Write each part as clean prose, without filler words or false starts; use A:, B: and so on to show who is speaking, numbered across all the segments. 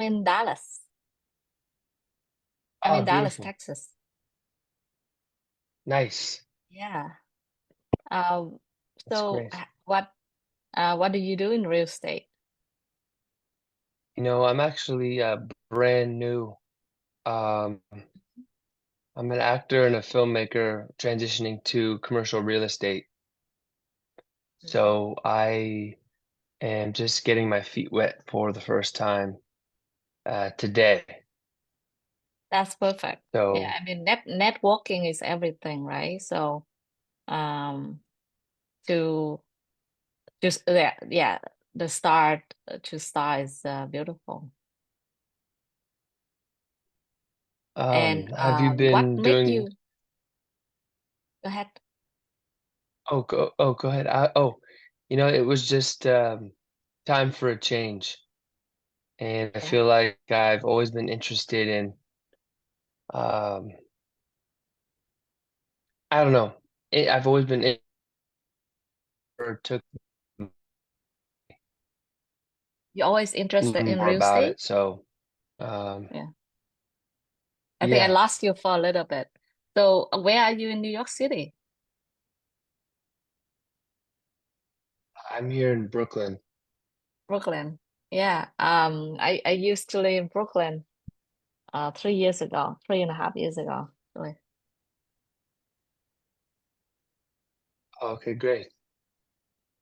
A: in Dallas. I'm
B: Oh,
A: in Dallas,
B: beautiful.
A: Texas.
B: Nice.
A: Yeah. Um,
B: That's
A: so
B: great.
A: what do you do in real estate?
B: I'm actually brand new. Um, I'm an actor and a filmmaker transitioning to commercial real estate. So I am just getting my feet wet for the first time today.
A: That's perfect. Yeah,
B: So
A: I mean networking is everything, right? So um to just yeah, the start to start is beautiful. And
B: have you
A: what
B: been
A: made
B: doing?
A: you go ahead?
B: Go ahead. It was just time for a change, and I
A: Yeah.
B: feel like I've always been interested in um, I don't know. I've always been or took
A: You're always interested in
B: more
A: real
B: about
A: estate?
B: it. So, um,
A: Yeah. I think I
B: yeah,
A: lost you for a little bit. So where are you in New York City?
B: I'm here in Brooklyn.
A: Brooklyn. Yeah. I used to live in Brooklyn 3 years ago, 3.5 years ago. Really.
B: Okay, great.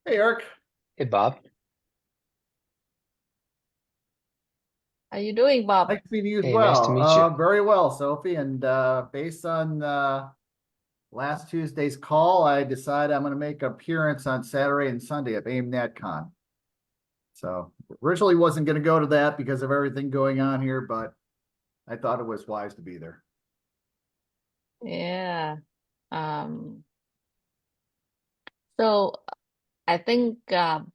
C: Hey, Eric.
B: Hey, Bob.
A: How you doing, Bob?
C: Nice meeting you as
B: Hey, nice to
C: well.
B: meet you.
C: Very well, Sophie. And based on last Tuesday's call, I decided I'm going to make an appearance on Saturday and Sunday at AIM-NetCon. So originally wasn't going to go to that because of everything going on here, but I thought it was wise to be there.
A: Yeah. Um, so I think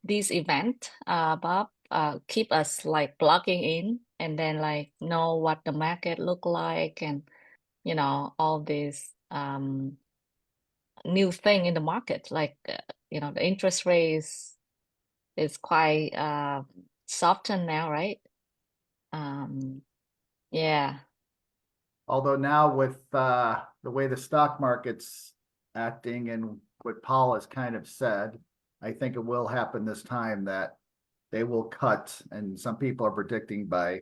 A: this event, Bob, keep us like plugging in and then like know what the market look like and all this new thing in the market like the interest rates is quite softened now, right? Um, yeah,
C: Although now with the way the stock market's acting and what Paul has kind of said, I think it will happen this time that they will cut, and some people are predicting by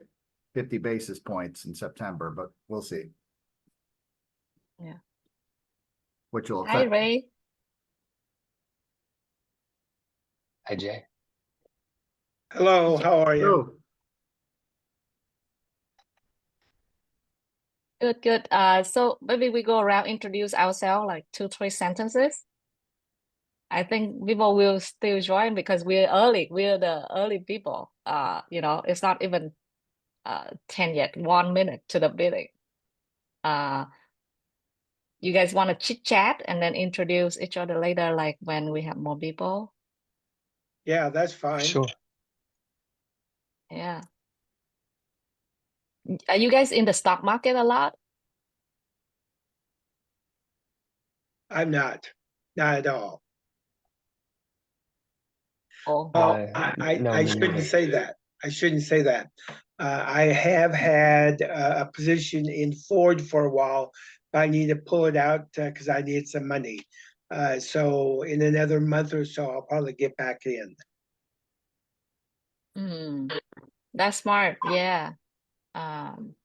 C: 50 basis points in September, but we'll see,
A: yeah.
C: which will
A: Hi,
C: affect.
A: Ray.
B: Hi, Jay.
D: Hello, how are you?
C: Oh,
A: Good, good. So maybe we go around, introduce ourselves like two, three sentences. I think people will still join because we're early. We're the early people. It's not even 10 yet, 1 minute to the meeting. Uh, you guys want to chit chat and then introduce each other later, like when we have more people?
D: Yeah, that's fine.
B: Sure.
A: Yeah. Are you guys in the stock market a lot?
D: I'm not at all.
A: Oh,
D: Well,
B: No,
D: I
B: me
D: shouldn't
B: neither.
D: say that. I shouldn't say that. I have had a position in Ford for a while, but I need to pull it out because I need some money. So in another month or so, I'll probably get back in.
A: mm, that's smart. Yeah. Um,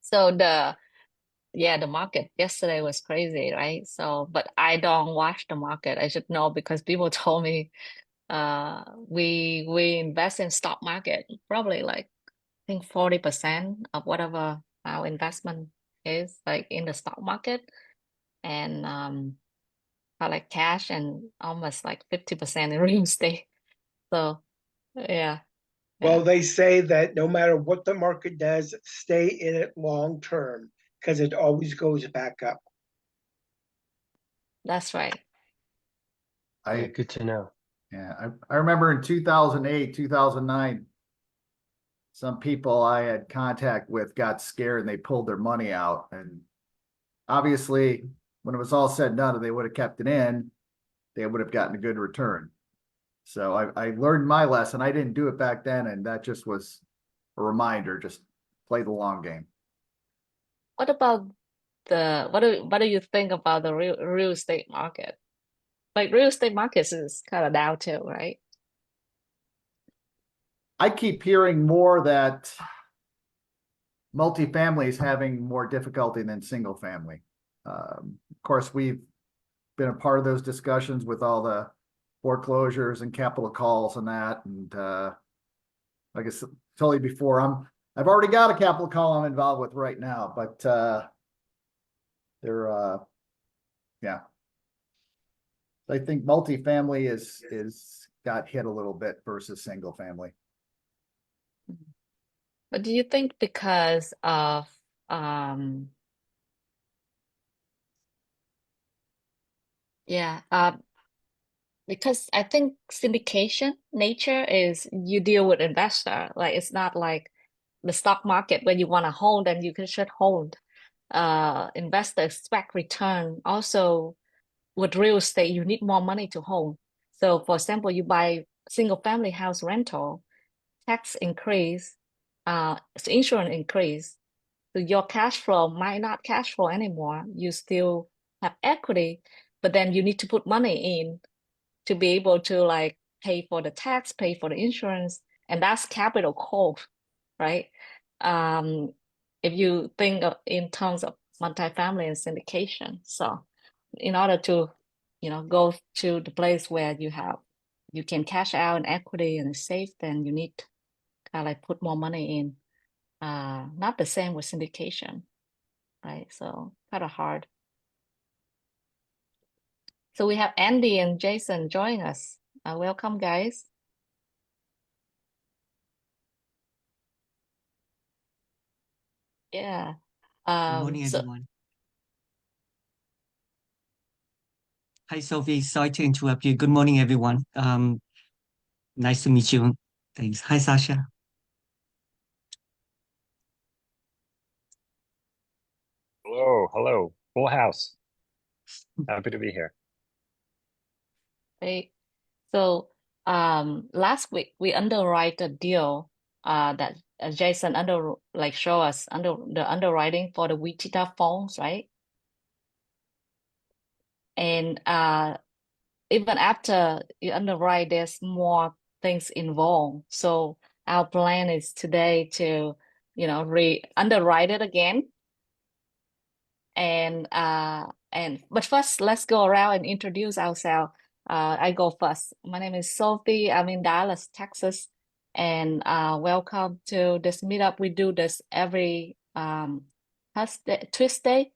A: so the market yesterday was crazy, right? So, but I don't watch the market. I should know because people told me we invest in stock market, probably like I think 40% of whatever our investment is like in the stock market and I like cash and almost like 50% in real estate. So yeah,
D: Well,
A: yeah,
D: they say that no matter what the market does, stay in it long term because it always goes back up.
A: that's right.
B: Yeah,
C: I
B: good to know.
C: yeah, I remember in 2008, 2009, some people I had contact with got scared and they pulled their money out. And obviously, when it was all said and done, if they would have kept it in, they would have gotten a good return. So I learned my lesson. I didn't do it back then, and that just was a reminder, just play the long game.
A: What about what do you think about the real estate market? Like real estate markets is kind of down too, right?
C: I keep hearing more that multifamily is having more difficulty than single family. Of course, we've been a part of those discussions with all the foreclosures and capital calls and that. And like I told you before, I've already got a capital call I'm involved with right now, but they're yeah. I think multifamily is got hit a little bit versus single family.
A: But do you think because of yeah, because I think syndication nature is you deal with investor, like it's not like the stock market where you want to hold and you can should hold. Investor expect return. Also, with real estate, you need more money to hold. So, for example, you buy single family house rental, tax increase, insurance increase. So your cash flow might not cash flow anymore. You still have equity, but then you need to put money in to be able to like pay for the tax, pay for the insurance, and that's capital cost, right? Um, if you think of in terms of multifamily and syndication. So in order to, go to the place where you can cash out an equity and it's safe, then you need to kind of like put more money in. Not the same with syndication, right? So kind of hard. So we have Andy and Jason joining us. Welcome, guys. Yeah.
E: Good morning,
A: So
E: everyone. Hi, Sophie. Sorry to interrupt you. Good morning, everyone. Nice to meet you. Thanks. Hi, Sasha.
F: Hello, hello. Full house. Happy to be here.
A: they last week we underwrite a deal that Jason show us under the underwriting for the Wichita Falls, right? And even after you underwrite, there's more things involved. So our plan is today to, underwrite it again. But first let's go around and introduce ourselves. I go first. My name is Sophie. I'm in Dallas, Texas, and welcome to this meetup. We do this every Tuesday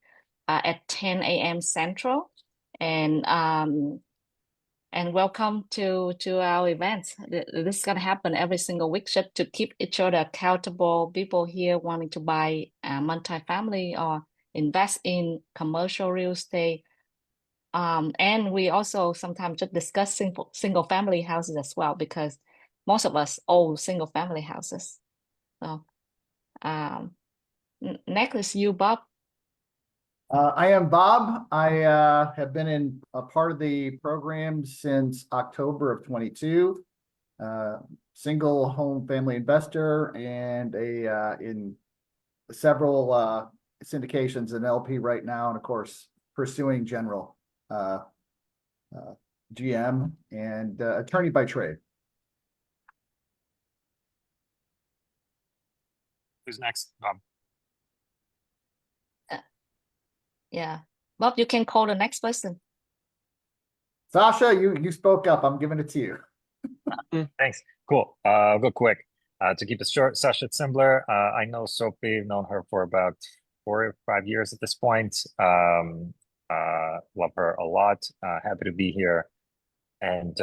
A: at 10 a.m. Central, and welcome to our events. This is gonna happen every single week just to keep each other accountable. People here wanting to buy multifamily or invest in commercial real estate. And we also sometimes just discuss single family houses as well, because most of us own single family houses. So next is you, Bob.
C: I am Bob. I have been in a part of the program since October of 22. Single home family investor and in several syndications and LP right now, and of course pursuing general GM and attorney by trade.
F: Who's next, Bob?
A: Yeah, Bob, you can call the next person.
C: Sasha, you spoke up. I'm giving it to you.
F: Thanks. Cool. I'll go quick. To keep it short, Sasha Zimbler. I know Sophie, known her for about 4 or 5 years at this point. Love her a lot. Happy to be here. And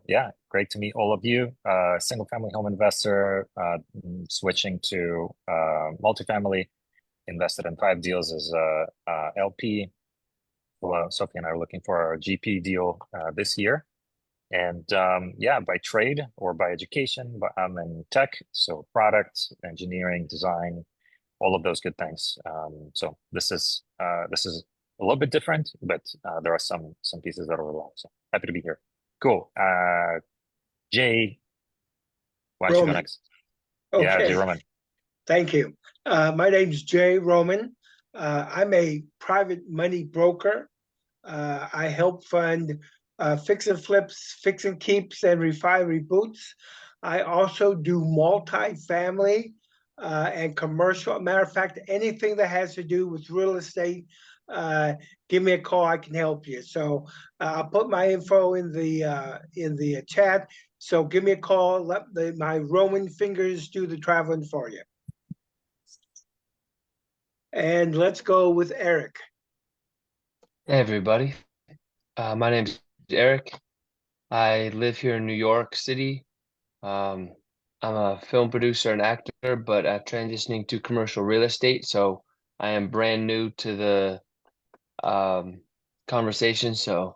F: yeah, great to meet all of you. Single family home investor, switching to multifamily, invested in 5 deals as a LP. Well, Sophie and I are looking for our GP deal this year. And yeah, by trade or by education, but I'm in tech, so product, engineering, design, all of those good things. So this is a little bit different, but there are some pieces that overlap. So happy to be here. Cool. Jay, why don't you go
D: Roman.
F: next? Yeah, Jay
D: Okay.
F: Roman.
D: Thank you. My name's Jay Roman. I'm a private money broker. I help fund fix and flips, fix and keeps, and refi reboots. I also do multi-family and commercial. Matter of fact, anything that has to do with real estate, give me a call. I can help you. So I'll put my info in the chat. So give me a call. Let my Roman fingers do the traveling for you. And let's go with Eric.
B: Hey everybody, my name's Eric. I live here in New York City. I'm a film producer and actor, but I'm transitioning to commercial real estate, so I am brand new to the conversation. So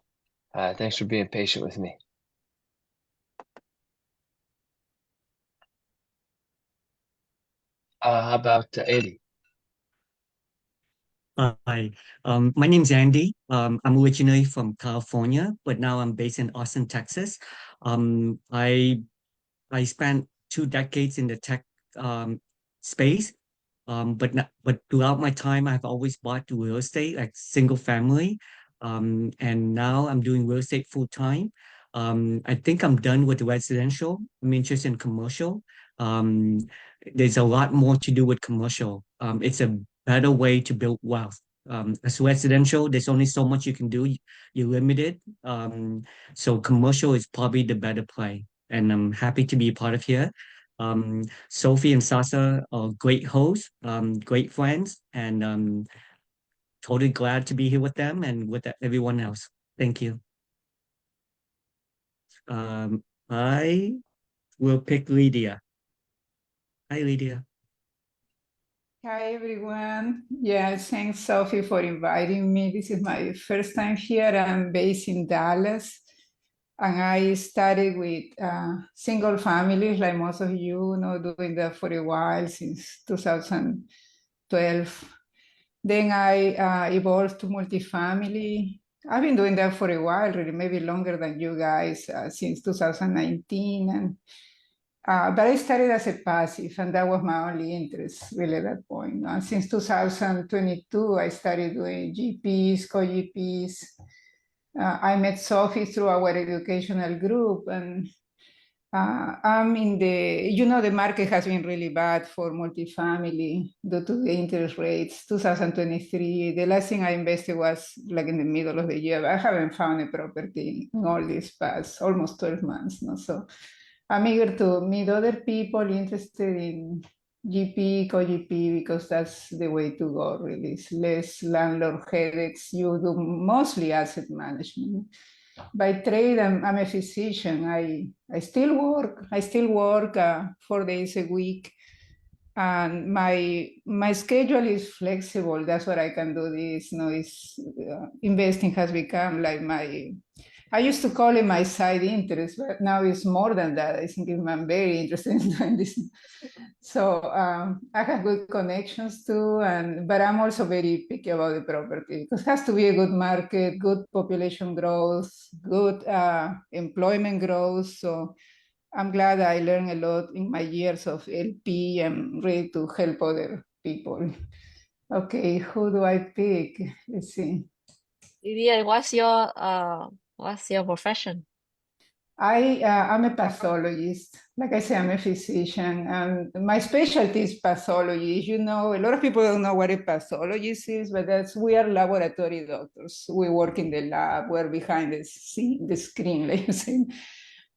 B: thanks for being patient with me. How about Eddie?
E: Hi, my name's Andy. I'm originally from California, but now I'm based in Austin, Texas. I spent 2 decades in the tech space, but throughout my time, I've always bought real estate, like single family, and now I'm doing real estate full time. I think I'm done with residential. I'm interested in commercial. Um, there's a lot more to do with commercial. It's a better way to build wealth. As residential, there's only so much you can do. You're limited. So commercial is probably the better play, and I'm happy to be a part of here. Sophie and Sasa are great hosts, great friends, and totally glad to be here with them and with everyone else. Thank you. I will pick Lydia. Hi, Lydia.
G: Hi, everyone. Yeah, thanks, Sophie, for inviting me. This is my first time here. I'm based in Dallas, and I started with single families, like most of you know, doing that for a while, since 2012. Then I evolved to multifamily. I've been doing that for a while, really, maybe longer than you guys, since 2019. And but I started as a passive, and that was my only interest, really, at that point. And since 2022, I started doing GPs, co-GPs. I met Sophie through our educational group, and I'm in the market has been really bad for multifamily due to the interest rates. 2023, the last thing I invested was like in the middle of the year. I haven't found a property in all these past almost 12 months. No? So I'm eager to meet other people interested in GP, co-GP, because that's the way to go, really. It's less landlord headaches. You do mostly asset management. By trade, I'm a physician. I still work. 4 days a week, and my schedule is flexible. That's what I can do. This, investing has become like I used to call it my side interest, but now it's more than that. I think I'm very interested in doing this. So I have good connections too, but I'm also very picky about the property, because it has to be a good market, good population growth, good employment growth. So I'm glad I learned a lot in my years of LP. I'm ready to help other people. Okay, who do I pick? Let's see.
A: Lydia, what's your profession?
G: I'm a pathologist. Like I say, I'm a physician, and my specialty is pathology. You know, a lot of people don't know what a pathologist is, but we are laboratory doctors. We work in the lab. We're behind the screen, like you say.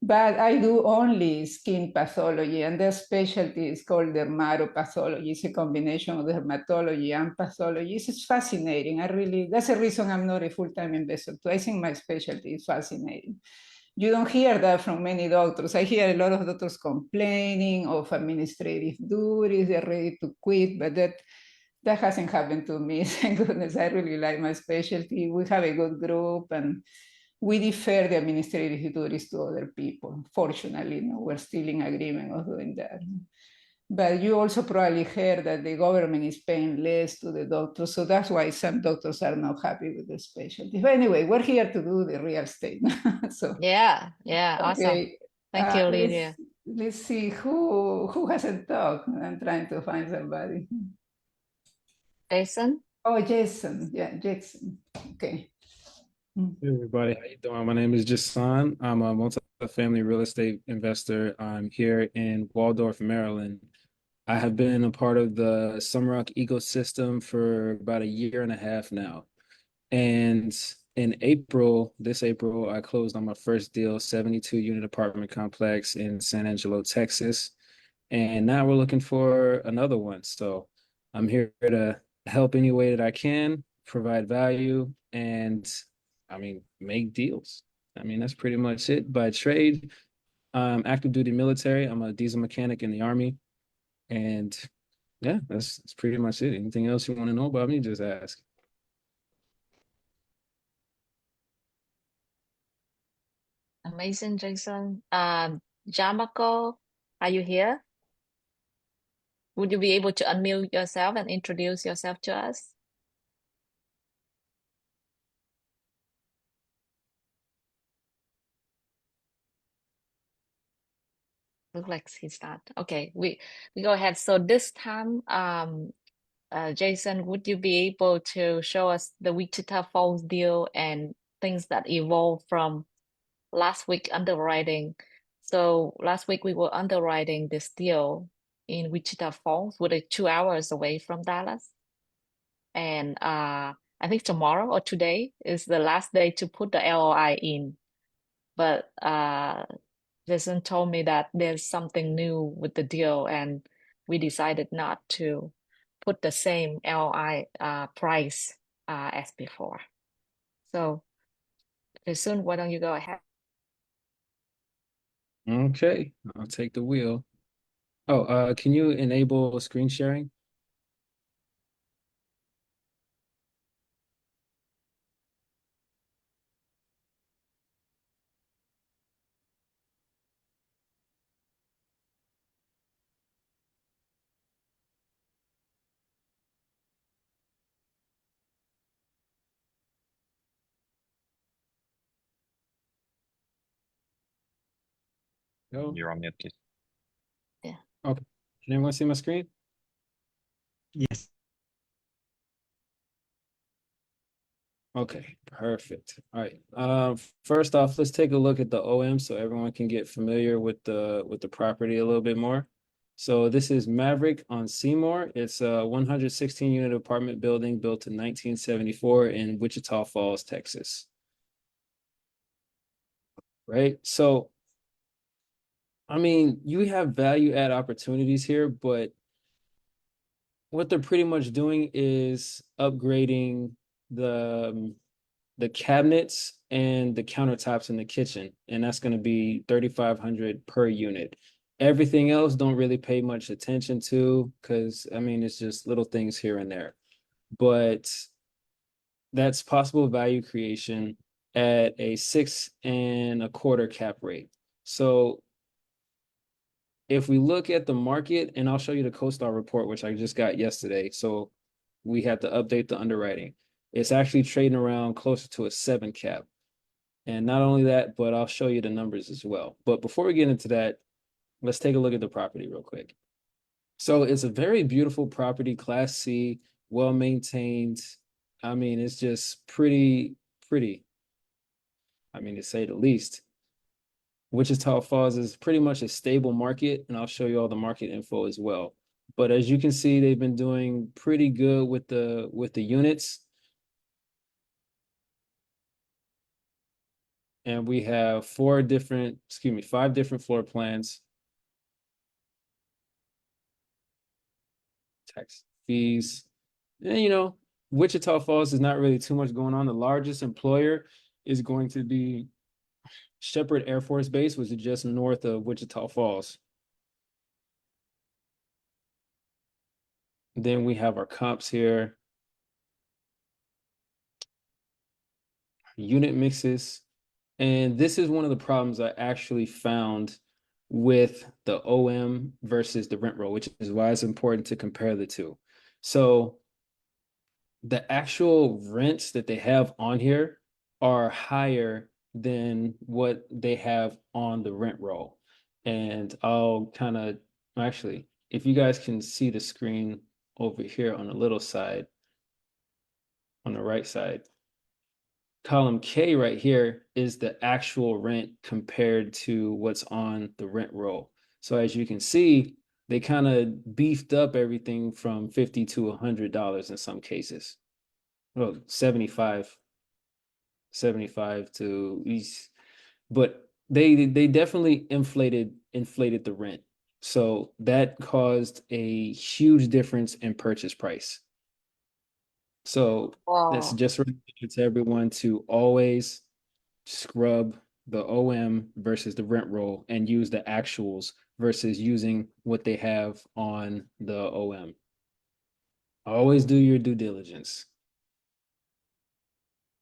G: But I do only skin pathology, and their specialty is called dermatopathology. It's a combination of dermatology and pathology. It's fascinating. That's the reason I'm not a full-time investor too. I think my specialty is fascinating. You don't hear that from many doctors. I hear a lot of doctors complaining of administrative duties, they're ready to quit, but that hasn't happened to me. Thank goodness. I really like my specialty. We have a good group, and we defer the administrative duties to other people. Fortunately, we're still in agreement of doing that. But you also probably heard that the government is paying less to the doctors. So that's why some doctors are not happy with the specialty. But anyway, we're here to do the real estate. So
A: Yeah, awesome.
G: okay.
A: Thank you, Lydia.
G: let's see who hasn't talked. I'm trying to find somebody.
A: Jason?
G: Oh, Jason. Yeah, Jason. Okay.
H: Hey everybody, how you doing? My name is Jason. I'm a multi-family real estate investor. I'm here in Waldorf, Maryland. I have been a part of the Sumrock ecosystem for about a year and a half now. And in April, this April, I closed on my first deal, 72 unit apartment complex in San Angelo, Texas. And now we're looking for another one. So I'm here to help any way that I can, provide value, and I mean, make deals. I mean, that's pretty much it. By trade, active duty military. I'm a diesel mechanic in the Army. And yeah, that's pretty much it. Anything else you want to know about me, just ask.
A: Amazing, Jason. Jamako, are you here? Would you be able to unmute yourself and introduce yourself to us? Look like he's not. Okay, we go ahead. So this time, Jason, would you be able to show us the Wichita Falls deal and things that evolved from last week underwriting? So last week we were underwriting this deal in Wichita Falls, which is 2 hours away from Dallas. And I think tomorrow or today is the last day to put the LOI in. But Jason told me that there's something new with the deal, and we decided not to put the same LOI price as before. So, Jason, why don't you go ahead?
H: Okay, I'll take the wheel. Oh, can you enable screen sharing? No.
F: You're on mute, please.
A: Yeah.
H: Okay. Can anyone see my screen?
E: Yes.
H: Okay, perfect. All right. First off, let's take a look at the OM so everyone can get familiar with the property a little bit more. So this is Maverick on Seymour. It's a 116 unit apartment building built in 1974 in Wichita Falls, Texas. Right? So I mean, you have value add opportunities here, but what they're pretty much doing is upgrading the cabinets and the countertops in the kitchen, and that's going to be 3,500 per unit. Everything else don't really pay much attention to because I mean it's just little things here and there. But that's possible value creation at a 6.25 cap rate. So if we look at the market, and I'll show you the CoStar report, which I just got yesterday. So we had to update the underwriting. It's actually trading around closer to a 7 cap. And not only that, but I'll show you the numbers as well. But before we get into that, let's take a look at the property real quick. So it's a very beautiful property, Class C, well maintained. I mean, it's just pretty. I mean, to say the least. Wichita Falls is pretty much a stable market, and I'll show you all the market info as well. But as you can see, they've been doing pretty good with the units. And we have 5 different floor plans. Tax fees. And Wichita Falls is not really too much going on. The largest employer is going to be Shepherd Air Force Base, which is just north of Wichita Falls. Then we have our comps here. Unit mixes. And this is one of the problems I actually found with the OM versus the rent roll, which is why it's important to compare the two. So the actual rents that they have on here are higher than what they have on the rent roll. And I'll kind of actually, if you guys can see the screen over here on the little side, on the right side, column K right here is the actual rent compared to what's on the rent roll. So as you can see, they kind of beefed up everything from $50 to $100 in some cases. Well, 75 to, but they definitely inflated the rent. So that caused a huge difference in purchase price. So that's
A: Wow.
H: just a reminder to everyone to always scrub the OM versus the rent roll and use the actuals versus using what they have on the OM. Always do your due diligence.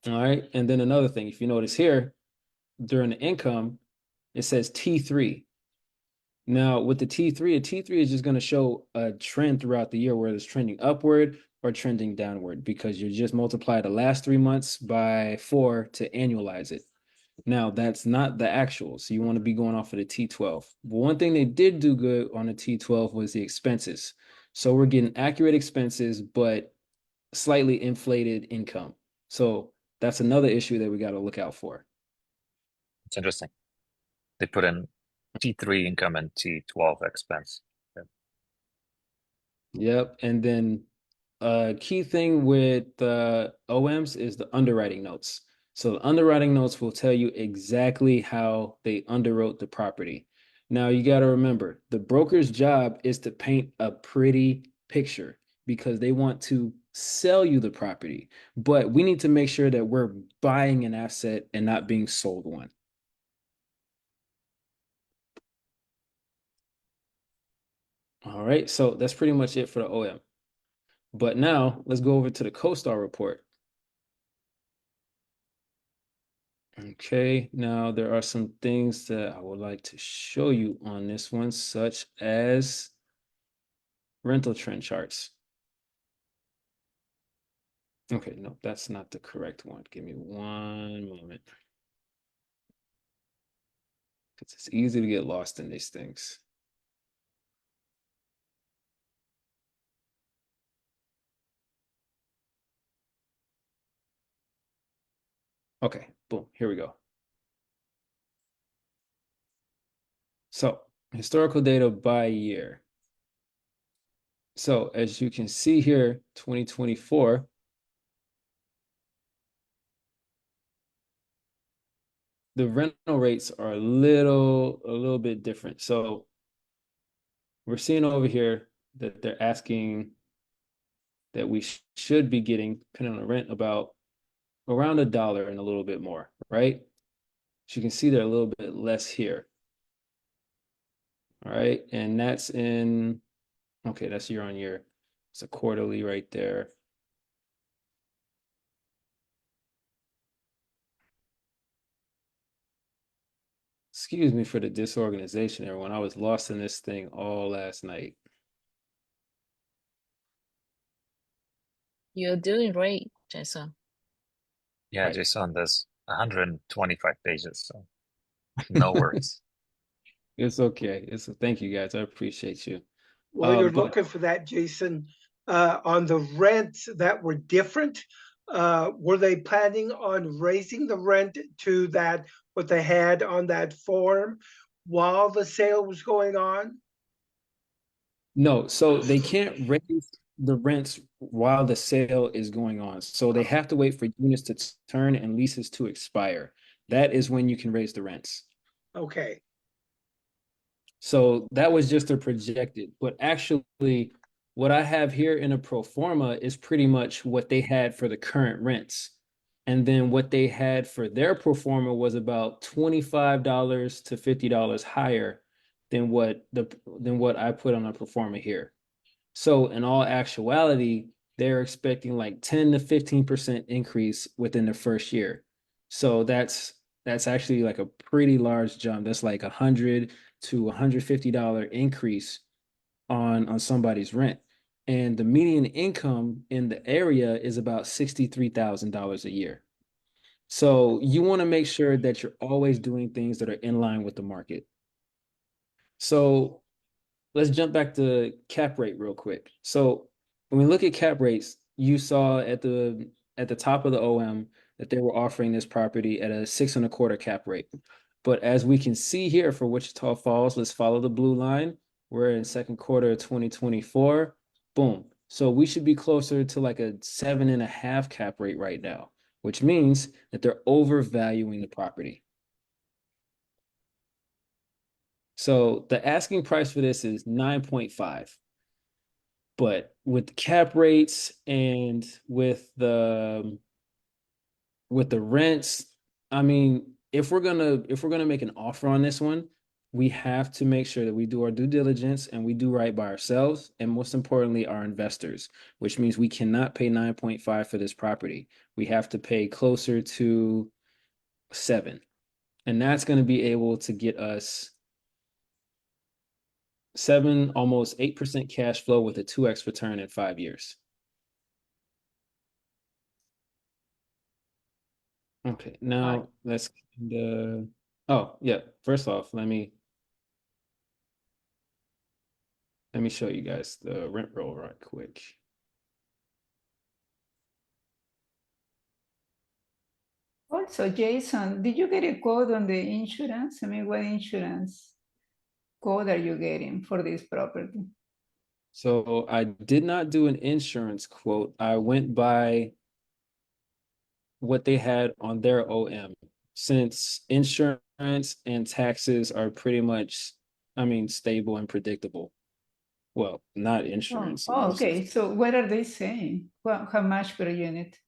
H: All right. And then another thing, if you notice here, during the income, it says T3. Now, with the T3, a T3 is just going to show a trend throughout the year, whether it's trending upward or trending downward, because you just multiply the last 3 months by 4 to annualize it. Now, that's not the actual, so you want to be going off of the T12. But one thing they did do good on the T12 was the expenses. So we're getting accurate expenses, but slightly inflated income. So that's another issue that we got to look out for.
F: It's interesting. They put in T3 income and T12 expense. Yeah.
H: Yep. And then key thing with OMs is the underwriting notes. So the underwriting notes will tell you exactly how they underwrote the property. Now you got to remember, the broker's job is to paint a pretty picture because they want to sell you the property. But we need to make sure that we're buying an asset and not being sold one. All right, so that's pretty much it for the OM. But now let's go over to the CoStar report. Okay, now there are some things that I would like to show you on this one, such as rental trend charts. Okay, no, that's not the correct one. Give me one moment. Because it's easy to get lost in these things. Okay, boom, here we go. So, historical data by year. So, as you can see here, 2024, the rental rates are a little bit different. So, we're seeing over here that they're asking that we should be getting, depending on the rent, about around $1 and a little bit more, right? So you can see they're a little bit less here. All right. And that's in, okay, that's year on year. It's a quarterly right there. Excuse me for the disorganization, everyone. I was lost in this thing all last night.
A: You're doing great, Jason.
F: Yeah,
A: Right.
F: Jason, there's 125 pages, so no worries.
H: It's okay. Thank you guys. I appreciate you.
D: While you're
H: But
D: looking for that, Jason, on the rents that were different, were they planning on raising the rent to that, what they had on that form while the sale was going on?
H: no, so they can't raise the rents while the sale is going on. So they have to wait for units to turn and leases to expire. That is when you can raise the rents.
D: Okay,
H: So that was just a projected, but actually, what I have here in a pro forma is pretty much what they had for the current rents. And then what they had for their pro forma was about $25 to $50 higher than what I put on a pro forma here. So in all actuality, they're expecting like 10 to 15% increase within the first year. So that's actually like a pretty large jump. That's like $100 to $150 increase on somebody's rent. And the median income in the area is about $63,000 a year. So you want to make sure that you're always doing things that are in line with the market. So let's jump back to cap rate real quick. So when we look at cap rates, you saw at the top of the OM that they were offering this property at a 6.25 cap rate. But as we can see here for Wichita Falls, let's follow the blue line. We're in second quarter of 2024. Boom. So we should be closer to like a 7.5 cap rate right now, which means that they're overvaluing the property. So the asking price for this is 9.5. But with the cap rates and with the rents, I mean, if we're gonna make an offer on this one, we have to make sure that we do our due diligence and we do right by ourselves and most importantly our investors, which means we cannot pay 9.5 for this property. We have to pay closer to 7. And that's going to be able to get us 7, almost 8% cash flow with a 2x return in 5 years. Okay, now let's oh yeah, first off, let me show you guys the rent roll right quick.
G: Also, Jason, did you get a quote on the insurance? I mean, what insurance quote are you getting for this property?
H: So I did not do an insurance quote. I went by what they had on their OM. Since insurance and taxes are pretty much, I mean, stable and predictable. Well, not insurance.
G: Okay. So what are they saying? Well, how much per unit?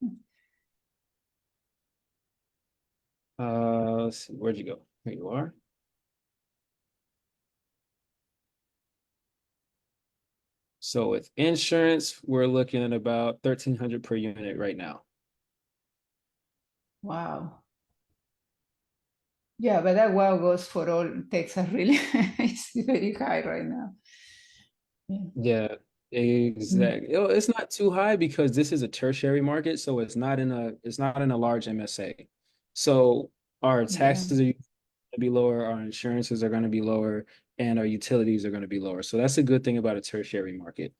H: Let's see, where'd you go? Here you are. So with insurance, we're looking at about 1,300 per unit right now.
G: Wow. Yeah, but that wow goes for all Texas, really. It's very high right now.
H: Yeah, exactly. It's not too high because this is a tertiary market, so it's not in a large MSA. So our taxes are going to be lower, our insurances are going to be lower, and our utilities are going to be lower. So that's a good thing about a tertiary market.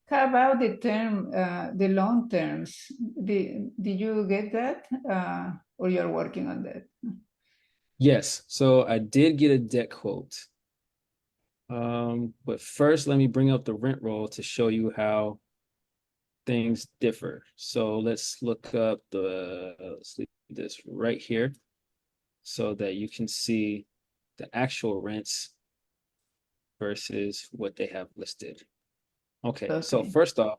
G: How about the term, the long terms? Did you get that? Or you're working on that?
H: Yes, so I did get a debt quote. But first, let me bring up the rent roll to show you how things differ. So let's look up let's leave this right here so that you can see the actual rents versus what they have listed. Okay, so first off,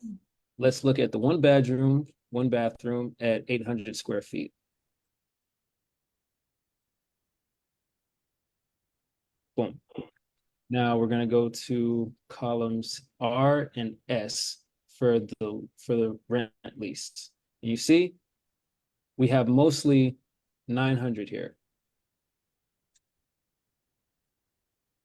H: let's look at the 1 bedroom, 1 bathroom at 800 square feet. Boom. Now we're going to go to columns R and S for the rent lease. You see, we have mostly 900 here.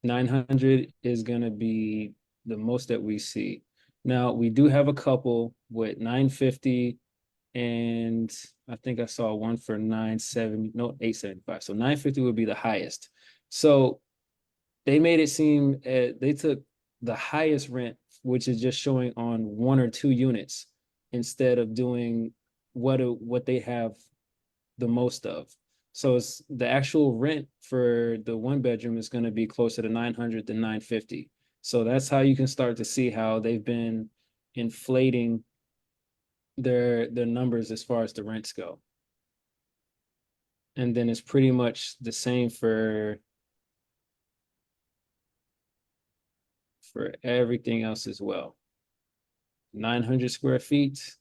H: 900 is going to be the most that we see. Now, we do have a couple with 950, and I think I saw one for 970, no, 875. So 950 would be the highest. So they made it seem they took the highest rent, which is just showing on 1 or 2 units, instead of doing what they have the most of. So it's the actual rent for the 1 bedroom is going to be closer to 900 than 950. So that's how you can start to see how they've been inflating their numbers as far as the rents go. And then it's pretty much the same for everything else as well. 900 square feet,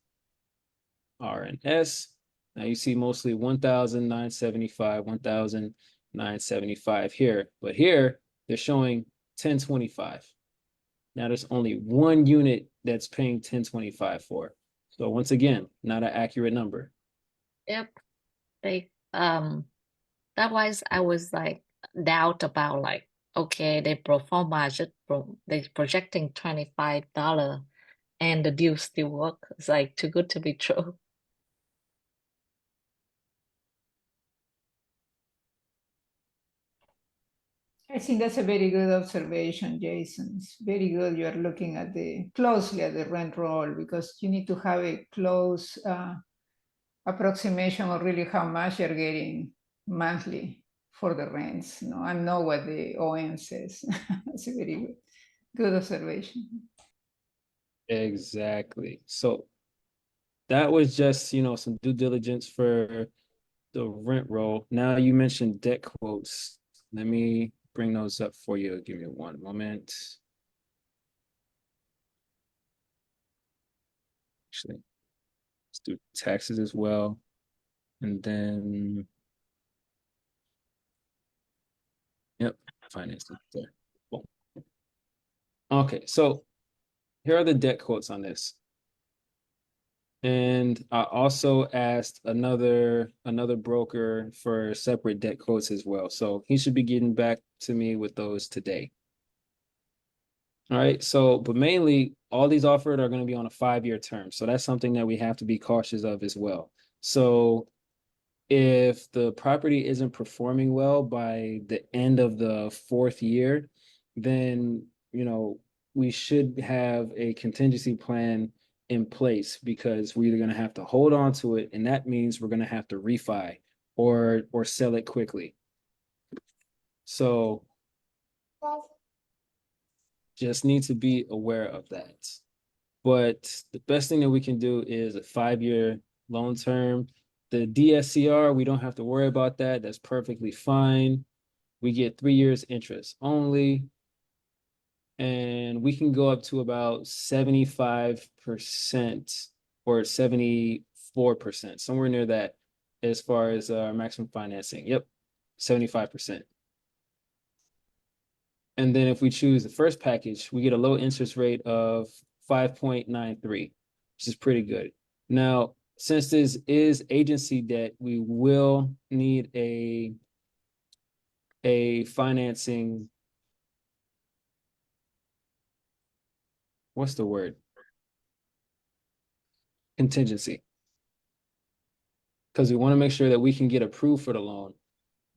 H: R and S. Now you see mostly 1,975, 1,975 here, but here they're showing 1025. Now there's only 1 unit that's paying 1025 for. So once again, not an accurate number.
A: Yep. They that was I was like doubt about like okay they perform they projecting $25 and the deal still work. It's like too good to be true.
G: I think that's a very good observation, Jason. It's very good. You are looking at closely at the rent roll because you need to have a close approximation of really how much you're getting monthly for the rents, and know what the OM says. That's a very good observation.
H: Exactly. So that was just, some due diligence for the rent roll. Now you mentioned debt quotes. Let me bring those up for you. Give me one moment. Actually, let's do taxes as well. And then, yep, financing there. Boom. Okay, so here are the debt quotes on this. And I also asked another broker for separate debt quotes as well. So he should be getting back to me with those today. All right. So, but mainly all these offered are going to be on a 5-year term. So that's something that we have to be cautious of as well. So if the property isn't performing well by the end of the 4th year, then, we should have a contingency plan in place because we're either going to have to hold on to it, and that means we're going to have to refi or sell it quickly. So just need to be aware of that. But the best thing that we can do is a 5-year loan term. The DSCR, we don't have to worry about that. That's perfectly fine. We get 3 years interest only. And we can go up to about 75% or 74%, somewhere near that, as far as our maximum financing. Yep, 75%. And then if we choose the first package, we get a low interest rate of 5.93, which is pretty good. Now, since this is agency debt, we will need a financing, what's the word? Contingency. Because we want to make sure that we can get approved for the loan,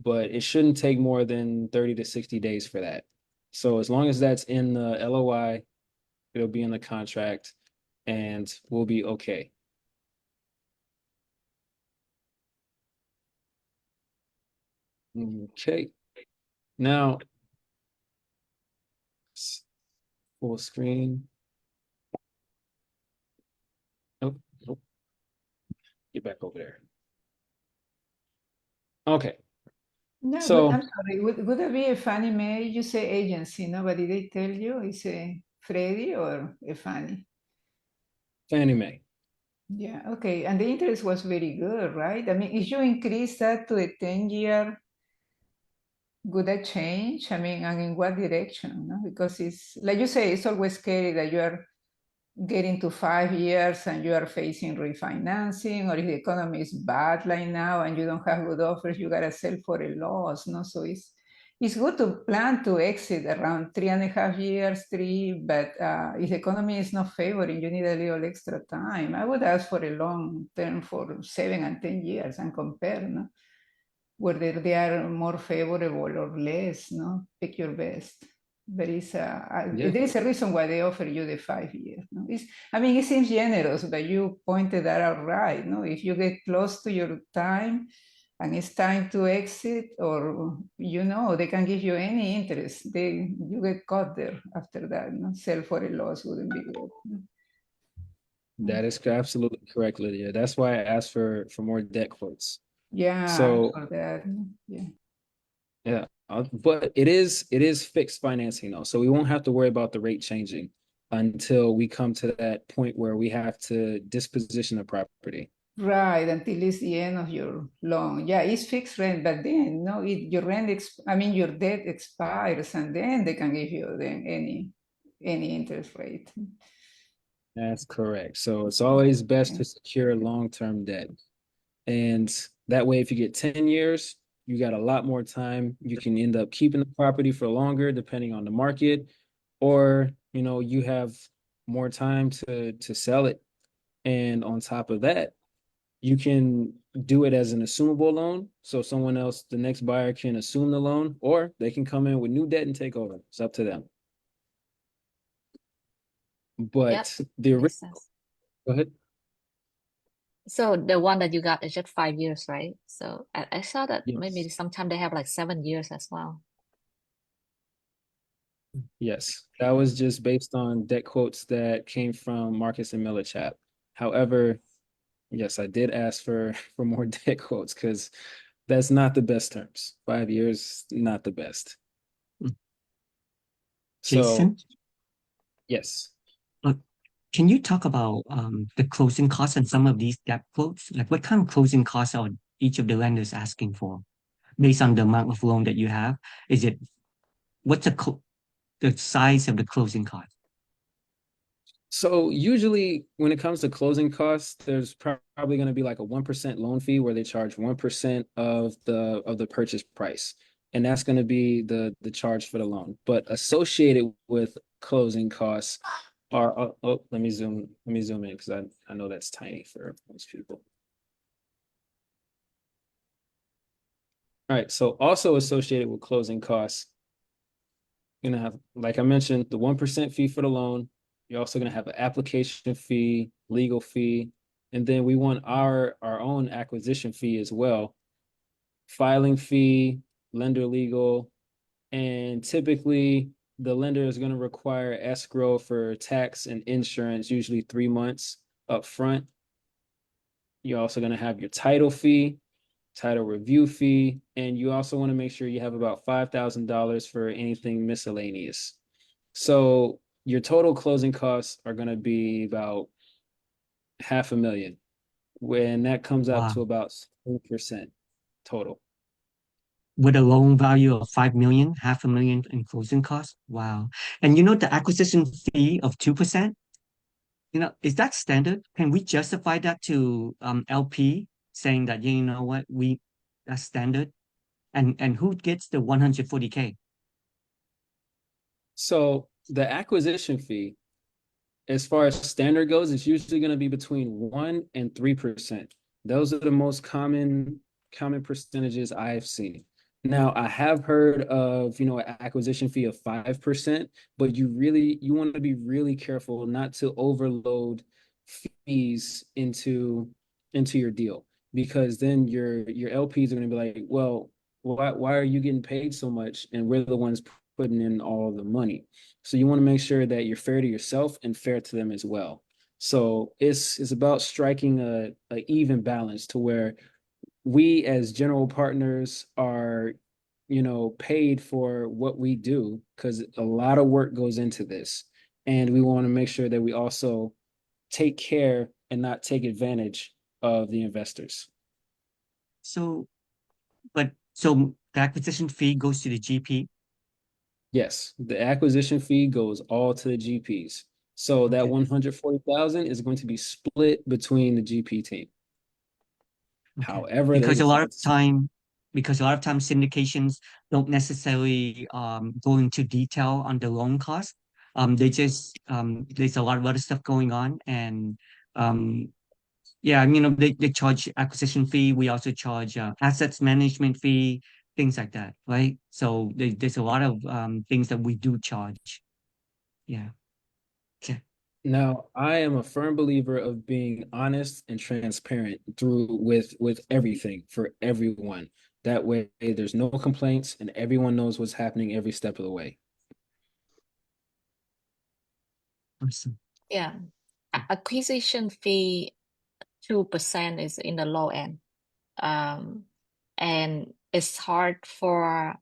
H: but it shouldn't take more than 30 to 60 days for that. So as long as that's in the LOI, it'll be in the contract and we'll be okay. Okay. Now, full screen. Oh, nope. Get back over there. Okay.
G: No,
H: So,
G: but I'm sorry. Would it be a Fannie Mae? You say agency, no? But did they tell you it's a Freddie or a Fannie?
H: Fannie Mae.
G: Yeah, okay. And the interest was very good, right? I mean, if you increase that to a 10-year, would that change? I mean, and in what direction? No? Because it's like you say, it's always scary that you are getting to 5 years and you are facing refinancing, or if the economy is bad like now and you don't have good offers, you gotta sell for a loss. No, so it's good to plan to exit around 3.5 years, but if the economy is not favoring, you need a little extra time. I would ask for a long term for 7 and 10 years and compare, no? Whether they are more favorable or less, no? Pick your best. There is
H: Yeah,
G: there is a reason why they offer you the 5 years. No? I mean, it seems generous, but you pointed that out right. No, if you get close to your time and it's time to exit, or they can give you any interest. You get caught there after that. No? Sell for a loss wouldn't be good. No?
H: that is absolutely correct, Lydia. That's why I asked for more debt quotes.
G: Yeah,
H: So,
G: for that. No? Yeah.
H: yeah, but it is fixed financing though, so we won't have to worry about the rate changing until we come to that point where we have to disposition the property.
G: Right, until it's the end of your loan. Yeah, it's fixed rent, but then no, your your debt expires, and then they can give you then any interest rate.
H: That's correct. So it's always best
G: Yeah.
H: to secure long-term debt. And that way, if you get 10 years, you got a lot more time. You can end up keeping the property for longer, depending on the market, or you have more time to sell it. And on top of that, You can do it as an assumable loan, so someone else, the next buyer, can assume the loan, or they can come in with new debt and take over. It's up to them.
A: Yep,
H: But the
A: makes
H: original,
A: sense.
H: go ahead.
A: So the one that you got is just 5 years, right? So I saw that maybe
H: Yes.
A: sometime they have like 7 years as well.
H: Yes, that was just based on debt quotes that came from Marcus and Millichap. However, yes, I did ask for more debt quotes because that's not the best terms. 5 years, not the best. So
E: Jason,
H: yes.
E: uh, can you talk about the closing costs and some of these debt quotes? Like what kind of closing costs are each of the lenders asking for based on the amount of loan that you have? Is it what's the size of the closing cost?
H: So usually when it comes to closing costs, there's probably going to be like a 1% loan fee where they charge 1% of the purchase price. And that's going to be the charge for the loan. But associated with closing costs are let me zoom in because I know that's tiny for most people. All right, so also associated with closing costs, you're gonna have, like I mentioned, the 1% fee for the loan. You're also gonna have an application fee, legal fee, and then we want our own acquisition fee as well, filing fee, lender legal, and typically the lender is going to require escrow for tax and insurance, usually 3 months up front. You're also going to have your title fee, title review fee, and you also want to make sure you have about $5,000 for anything miscellaneous. So your total closing costs are going to be about 500,000, when that comes out
E: Wow.
H: to about 3% total.
E: With a loan value of 5 million, 500,000 in closing costs. Wow. And the acquisition fee of 2%, is that standard? Can we justify that to LP saying that, yeah, you know what, that's standard? And who gets the 140K?
H: So the acquisition fee, as far as standard goes, it's usually going to be between 1% and 3%. Those are the most common percentages I've seen. Now, I have heard of, an acquisition fee of 5%, but you want to be really careful not to overload fees into your deal, because then your LPs are going to be like, well, why are you getting paid so much and we're the ones putting in all the money? So you want to make sure that you're fair to yourself and fair to them as well. So it's about striking a even balance to where we as general partners are, paid for what we do, because a lot of work goes into this. And we want to make sure that we also take care and not take advantage of the investors.
E: So, so the acquisition fee goes to the GP.
H: Yes, the acquisition fee goes all to the GPs. So that
E: Okay.
H: 140,000 is going to be split between the GP team.
E: Okay.
H: However, they
E: Because a lot of
H: decide.
E: time, because a lot of times syndications don't necessarily go into detail on the loan cost. They just there's a lot of other stuff going on, and um, yeah, they charge acquisition fee. We also charge assets management fee, things like that, right? So there's a lot of things that we do charge. Yeah. Okay.
H: Now, I am a firm believer of being honest and transparent through with everything for everyone. That way, there's no complaints and everyone knows what's happening every step of the way.
E: Awesome.
A: Yeah. Acquisition fee 2% is in the low end. And it's hard for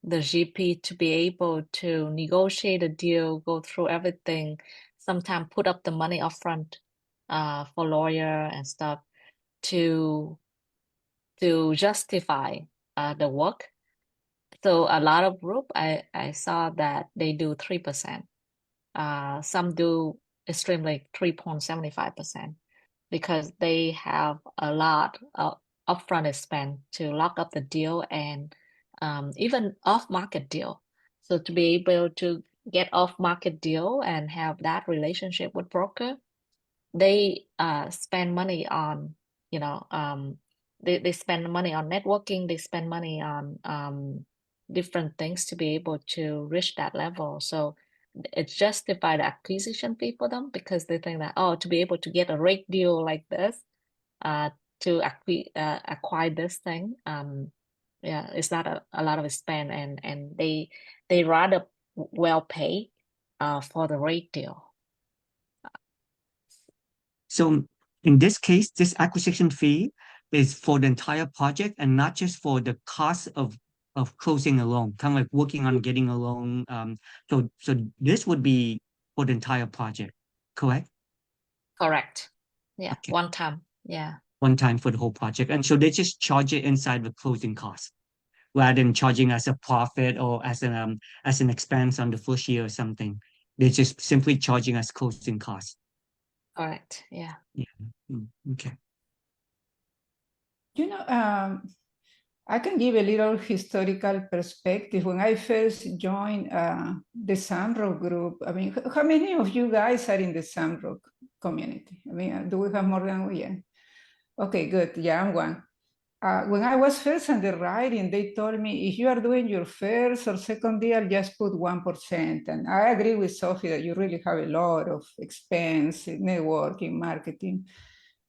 A: the GP to be able to negotiate a deal, go through everything, sometimes put up the money upfront for lawyer and stuff to justify the work. So a lot of group I saw that they do 3%. Some do extremely 3.75% because they have a lot of upfront expense to lock up the deal and even off-market deal. So to be able to get off-market deal and have that relationship with broker, they spend money on you know, they spend money on networking, they spend money on different things to be able to reach that level. So it's justified acquisition fee for them because they think that, oh, to be able to get a rate deal like this, uh, to acquire this thing, yeah, it's not a lot of spend, and they rather well pay for the rate deal.
E: So in this case, this acquisition fee is for the entire project and not just for the cost of closing a loan, kind of like working on getting a loan. So this would be for the entire project, correct?
A: Correct. Yeah,
E: Okay.
A: one time. Yeah.
E: One time for the whole project. And so they just charge it inside the closing cost rather than charging as a profit or as an expense on the first year or something. They're just simply charging us closing costs.
A: Correct. Yeah.
E: Yeah. Okay.
G: You know, I can give a little historical perspective. When I first joined the Samrock group, I mean, how many of you guys are in the Samrock community? I mean, do we have more than we? Yeah. Okay, good. Yeah, I'm one. When I was first underwriting, they told me if you are doing your first or second deal, just put 1%. And I agree with Sophie that you really have a lot of expense, networking, marketing.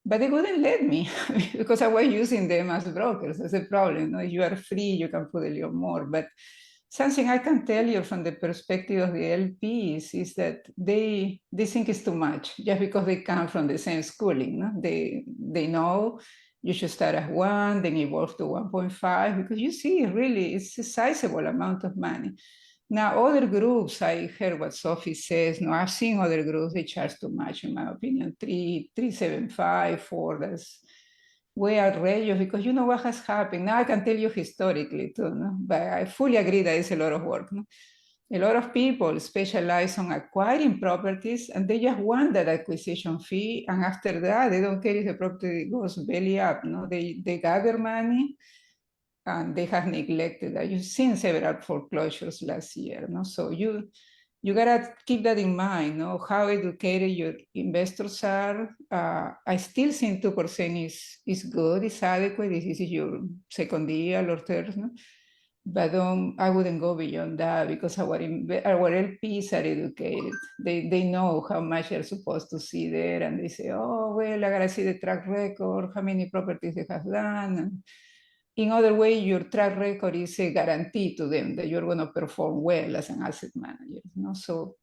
G: But they wouldn't let me because I was using them as brokers. That's a problem. You know, if you are free, you can put a little more. But something I can tell you from the perspective of the LPs is that they think it's too much just because they come from the same schooling. No? They know you should start at 1, then evolve to 1.5, because you see, really, it's a sizable amount of money. Now, other groups, I heard what Sophie says. No, I've seen other groups, they charge too much, in my opinion. 375, 4, that's way outrageous, because you know what has happened. Now I can tell you historically too, no? But I fully agree that it's a lot of work. No? A lot of people specialize on acquiring properties and they just want that acquisition fee. And after that, they don't care if the property goes belly up. No, they gather money and they have neglected that. You've seen several foreclosures last year. No, so you gotta keep that in mind. No, how educated your investors are. I still think 2% is good, is adequate. This is your second deal or third. No? But I wouldn't go beyond that because our LPs are educated. They know how much they're supposed to see there, and they say, oh, well, I gotta see the track record, how many properties they have done. And in other way, your track record is a guarantee to them that you're going to perform well as an asset manager. You know? So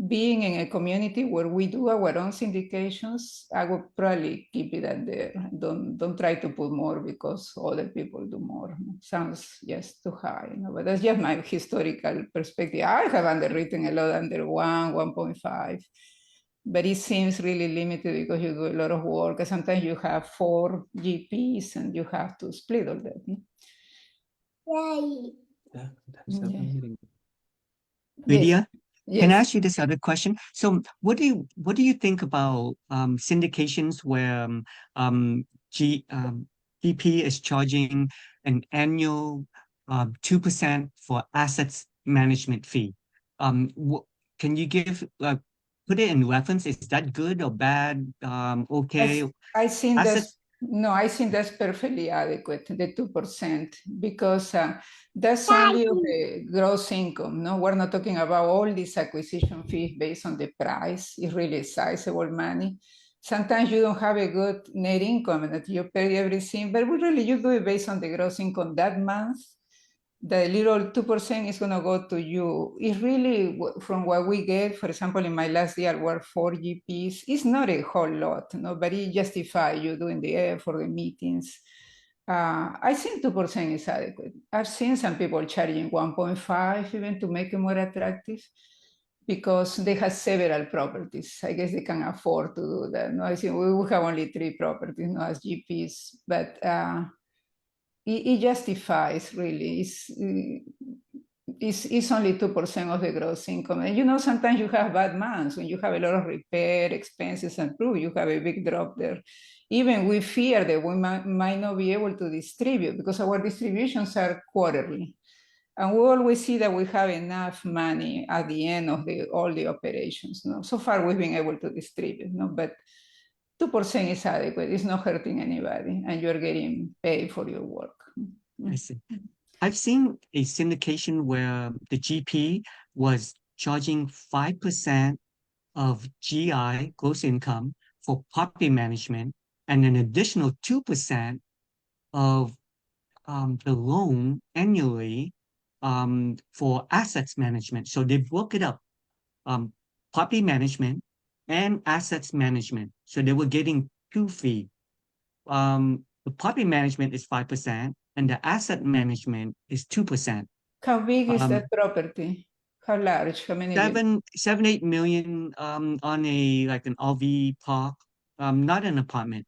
G: being in a community where we do our own syndications, I would probably keep it at there. Don't try to put more because other people do more. Sounds just too high, you know? But that's just my historical perspective. I have underwritten a lot under 1.5, but it seems really limited because you do a lot of work. And sometimes you have 4 GPs and you have to split all that. No?
H: Yeah, that's definitely.
E: Lydia,
G: Yes.
E: can I ask you this other question? So what do you think about syndications where GP is charging an annual 2% for assets management fee? Can you give put it in reference? Is that good or bad? Okay.
G: I think
E: Assets.
G: I think that's perfectly adequate, the 2%, because that's only of the gross income. No, we're not talking about all these acquisition fees based on the price. It's really sizable money. Sometimes you don't have a good net income and that you pay everything, but really you do it based on the gross income that month. The little 2% is going to go to you. It's really, from what we get, for example, in my last deal were 4 GPs. It's not a whole lot, no, but it justifies you doing the effort, the meetings. I think 2% is adequate. I've seen some people charging 1.5 even to make it more attractive because they have several properties. I guess they can afford to do that. No, I think we have only 3 properties, no, as GPs, but it justifies really. It's only 2% of the gross income. And you know, sometimes you have bad months when you have a lot of repair expenses and prove you have a big drop there. Even we fear that we might not be able to distribute because our distributions are quarterly. And we always see that we have enough money at the end of all the operations. No? So far, we've been able to distribute, no? But 2% is adequate. It's not hurting anybody, and you're getting paid for your work.
E: I see. I've seen a syndication where the GP was charging 5% of GI, gross income, for property management, and an additional 2% of the loan annually for assets management. So they broke it up, property management and assets management. So they were getting two fees. The property management is 5%, and the asset management is 2%.
G: How big is
E: Um,
G: that property? How large? How many units?
E: 7, 8 million on a like an RV park, not an apartment,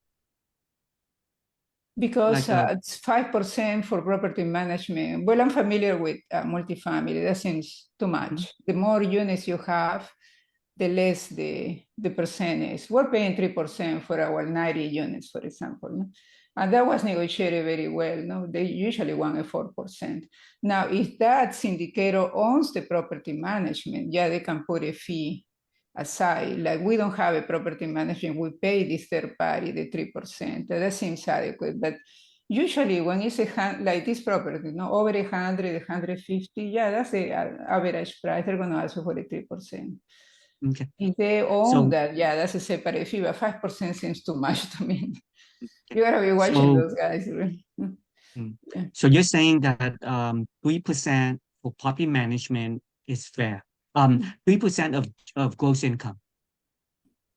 G: Because
E: like a
G: it's 5% for property management. Well, I'm familiar with multifamily. That seems too
E: Mhm.
G: much. The more units you have, the less the percent is. We're paying 3% for our 90 units, for example. No? And that was negotiated very well. No, they usually want a 4%. Now, if that syndicator owns the property management, yeah, they can put a fee aside. Like we don't have a property management, we pay this third party the 3%. That seems adequate. But usually when it's like this property, over 100, 150, yeah, that's the average price. They're going to ask you for the 3%.
E: Okay.
G: If they own
E: So
G: that, yeah, that's a separate fee, but 5% seems too much to me. You gotta be watching
E: so
G: those guys.
E: mm,
G: Yeah.
E: so you're saying that 3% for property management is fair. 3% of gross income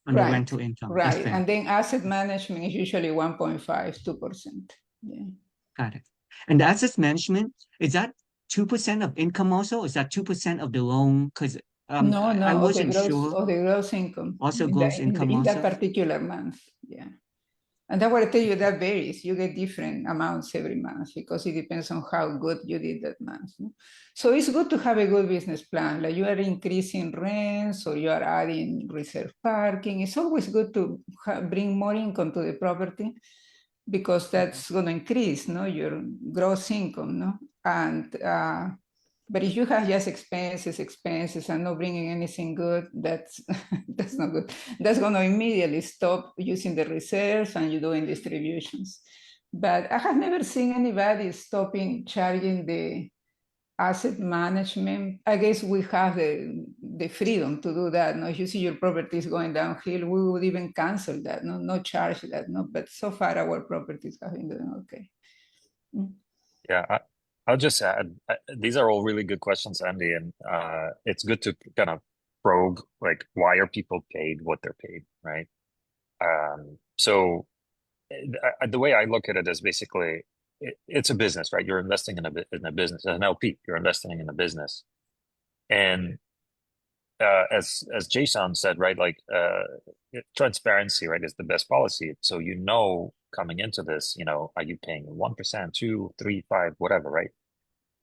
E: on the
G: Right,
E: rental income is
G: right.
E: fair.
G: And then asset management is usually 1.5, 2%. Yeah.
E: Got it. And the assets management, is that 2% of income also? Is that 2% of the loan? Because
G: No,
E: I
G: no,
E: wasn't sure.
G: of the gross income
E: Also gross income
G: in that
E: also?
G: particular month. Yeah. And that's what I tell you, that varies. You get different amounts every month because it depends on how good you did that month. No? So it's good to have a good business plan. Like you are increasing rents or you are adding reserve parking. It's always good to bring more income to the property because that's going to increase, no, your gross income, no, and but if you have just expenses, and not bringing anything good, that's that's not good. That's going to immediately stop using the reserves and you doing distributions. But I have never seen anybody stopping charging the asset management. I guess we have the freedom to do that. No, if you see your property is going downhill, we would even cancel that. No, no charge that. No, but so far our properties have been doing okay. Mm.
F: Yeah, I'll just add, these are all really good questions, Andy, and it's good to kind of probe like why are people paid what they're paid, right? So the way I look at it is basically it's a business, right? You're investing in a business, as an LP, you're investing in a business, and as Jason said, right, like transparency, right, is the best policy. So you know, coming into this, you know, are you paying 1%, 2, 3, 5, whatever, right?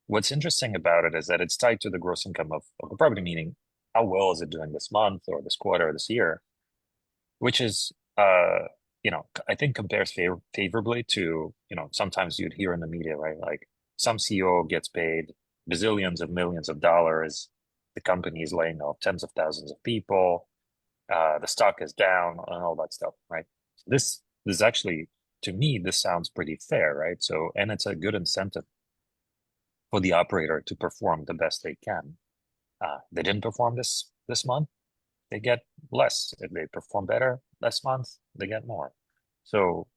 F: What's interesting about it is that it's tied to the gross income of the property, meaning how well is it doing this month or this quarter or this year, which is, you know, I think compares favorably to, you know, sometimes you'd hear in the media, right? Like some CEO gets paid bazillions of millions of dollars. The company is laying off tens of thousands of people. The stock is down and all that stuff, right? This actually, to me, this sounds pretty fair, right? So, and it's a good incentive for the operator to perform the best they can. They didn't perform this month, they get less. If they perform better this month, they get more. So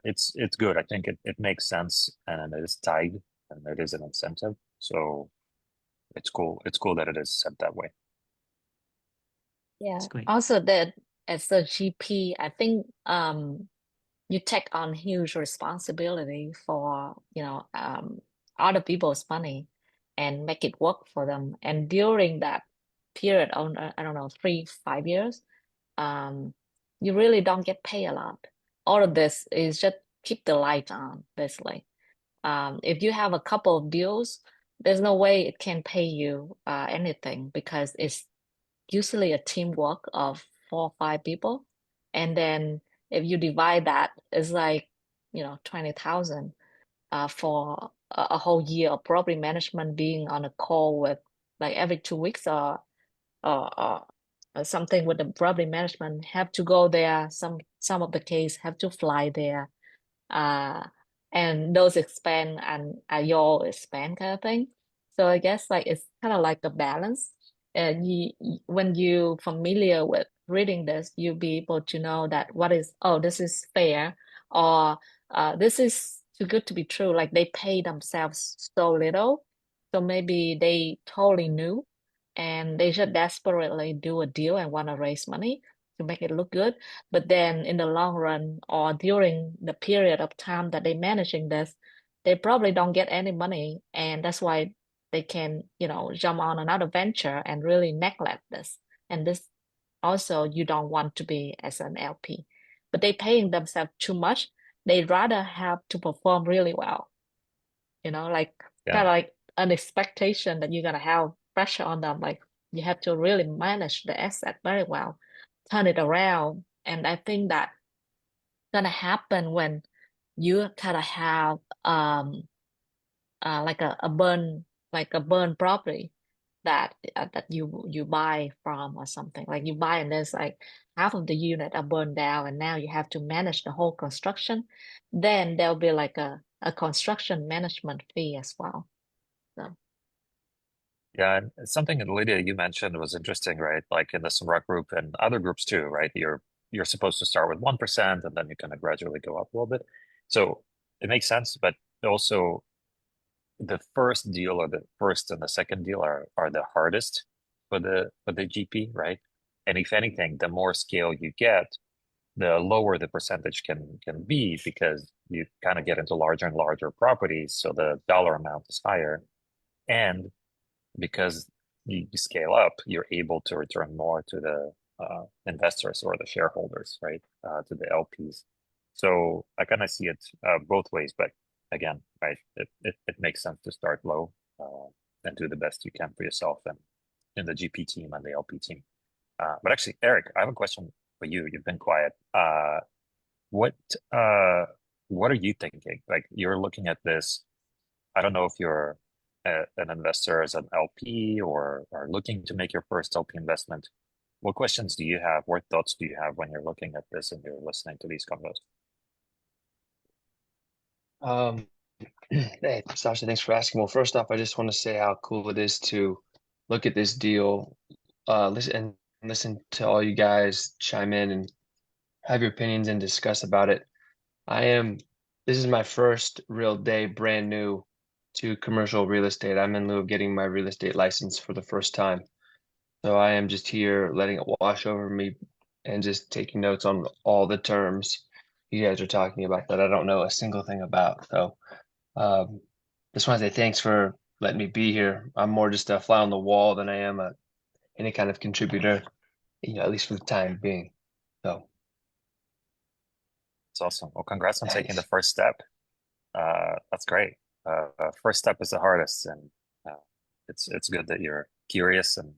F: it's good. I think it makes sense, and it is tied, and it is an incentive. So it's cool. It's cool that it is set that way.
A: Yeah.
E: That's great.
A: Also that as a GP, I think you take on huge responsibility for, other people's money and make it work for them. And during that period of, I don't know, 3, 5 years, um, you really don't get paid a lot. All of this is just keep the light on, basically. If you have a couple of deals, there's no way it can pay you anything because it's usually a teamwork of 4 or 5 people. And then if you divide that, it's like, 20,000 for a whole year of property management being on a call with like every 2 weeks or something with the property management have to go there. Some of the case have to fly there, uh, and those expense and are your expense kind of thing. So I guess like it's kind of like a balance. And when you familiar with reading this, you'll be able to know that what is, oh, this is fair, or this is too good to be true. Like they pay themselves so little, so maybe they totally new, and they just desperately do a deal and want to raise money to make it look good. But then in the long run or during the period of time that they're managing this, they probably don't get any money. And that's why they can, jump on another venture and really neglect this. And this also you don't want to be as an LP. But they paying themselves too much. They rather have to perform really well, like
F: Yeah.
A: kind of like an expectation that you're gonna have pressure on them. Like you have to really manage the asset very well, turn it around. And I think that gonna happen when you kind of have like a burn property that you buy from or something. Like you buy and there's like half of the unit are burned down and now you have to manage the whole construction. Then there'll be like a construction management fee as well. So
F: Yeah, and something that Lydia you mentioned was interesting, right? Like in the Samra group and other groups too, right? You're supposed to start with 1% and then you kind of gradually go up a little bit. So it makes sense, but also the first deal or the first and the second deal are the hardest for the GP, right? And if anything, the more scale you get, the lower the percentage can be because you kind of get into larger and larger properties, so the dollar amount is higher. And because you scale up, you're able to return more to the investors or the shareholders, right? To the LPs. So I kind of see it both ways, but again, right, it makes sense to start low and do the best you can for yourself and in the GP team and the LP team. But actually, Eric, I have a question for you. You've been quiet. What uh, what are you thinking? Like you're looking at this. I don't know if you're an investor as an LP or are looking to make your first LP investment. What questions do you have? What thoughts do you have when you're looking at this and you're listening to these convos?
B: Hey, Sasha, thanks for asking. Well, first off, I just want to say how cool it is to look at this deal, listen to all you guys chime in and have your opinions and discuss about it. This is my first real day brand new to commercial real estate. I'm in lieu of getting my real estate license for the first time. So I am just here letting it wash over me and just taking notes on all the terms you guys are talking about that I don't know a single thing about. So just want to say thanks for letting me be here. I'm more just a fly on the wall than I am any kind of contributor, at least for the time being. So
F: It's awesome. Well, congrats on taking the
B: thanks.
F: first step. That's great. First step is the hardest, and uh, it's good that you're curious and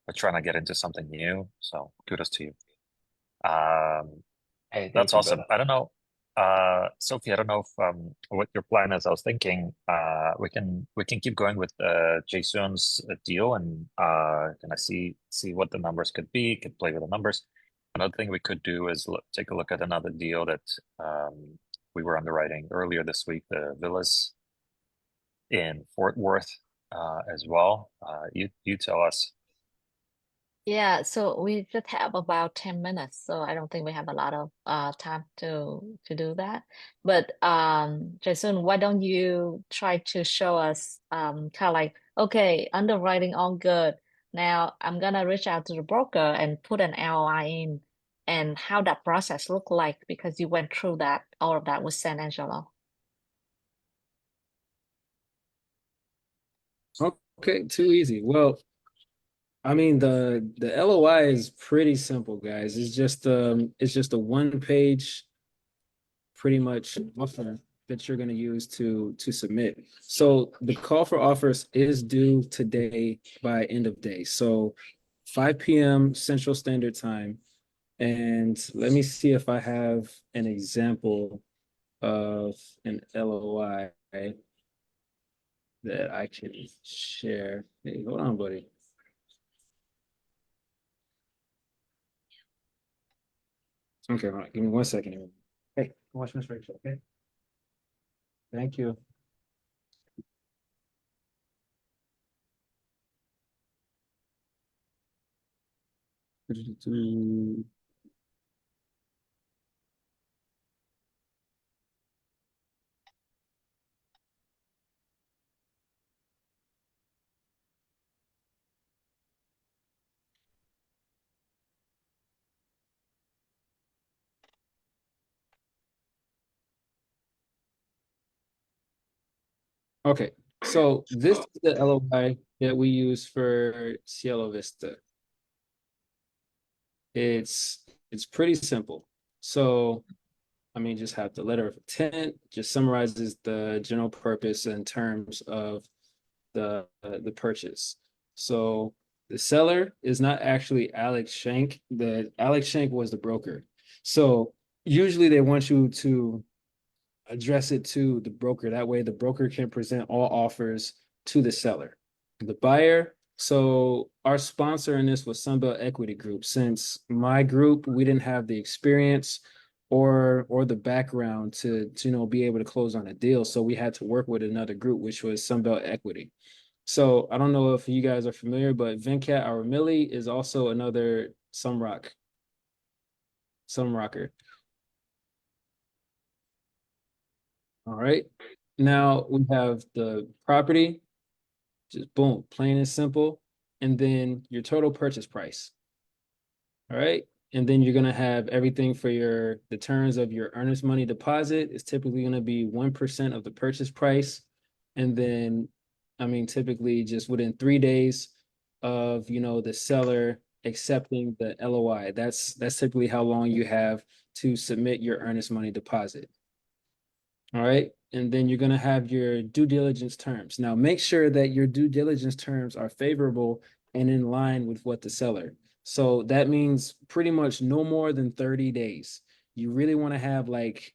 F: are trying to get into something new. So kudos to you.
B: Hey,
F: That's
B: thank you,
F: awesome.
B: brother.
F: I don't know, Sophie. I don't know if what your plan is. I was thinking we can keep going with Jasun's deal and kind of see what the numbers could be. Could play with the numbers. Another thing we could do is take a look at another deal that we were underwriting earlier this week, the villas in Fort Worth as well. You tell us.
A: yeah, so we just have about 10 minutes, so I don't think we have a lot of time to do that. But Jason, why don't you try to show us kind of like, okay, underwriting all good. Now I'm gonna reach out to the broker and put an LOI in and how that process look like because you went through that all of that with San Angelo.
H: Okay, too easy. Well, I mean the LOI is pretty simple, guys. It's just a one page pretty much offer that you're going to use to submit. So the call for offers is due today by end of day. So 5 p.m. Central Standard Time. And let me see if I have an example of an LOI that I can share. Hey, hold on, buddy. Okay, all right, give me 1 second here. Hey, watch Miss Rachel, okay? Thank you. Okay, so this is the LOI that we use for Cielo Vista. It's pretty simple. So I mean, just have the letter of intent, just summarizes the general purpose in terms of the purchase. So the seller is not actually Alex Shank. The Alex Shank was the broker. So usually they want you to address it to the broker. That way the broker can present all offers to the seller. The buyer, so our sponsor in this was Sunbelt Equity Group. Since my group, we didn't have the experience or the background to be able to close on a deal. So we had to work with another group, which was Sunbelt Equity. So I don't know if you guys are familiar, but Venkat Aramili is also another Sunrocker. All right. Now we have the property, just boom, plain and simple. And then your total purchase price. All right. And then you're gonna have everything for the terms of your earnest money deposit is typically gonna be 1% of the purchase price. And then, I mean, typically just within 3 days of the seller accepting the LOI. That's typically how long you have to submit your earnest money deposit. All right. And then you're going to have your due diligence terms. Now, make sure that your due diligence terms are favorable and in line with what the seller. So that means pretty much no more than 30 days. You really want to have like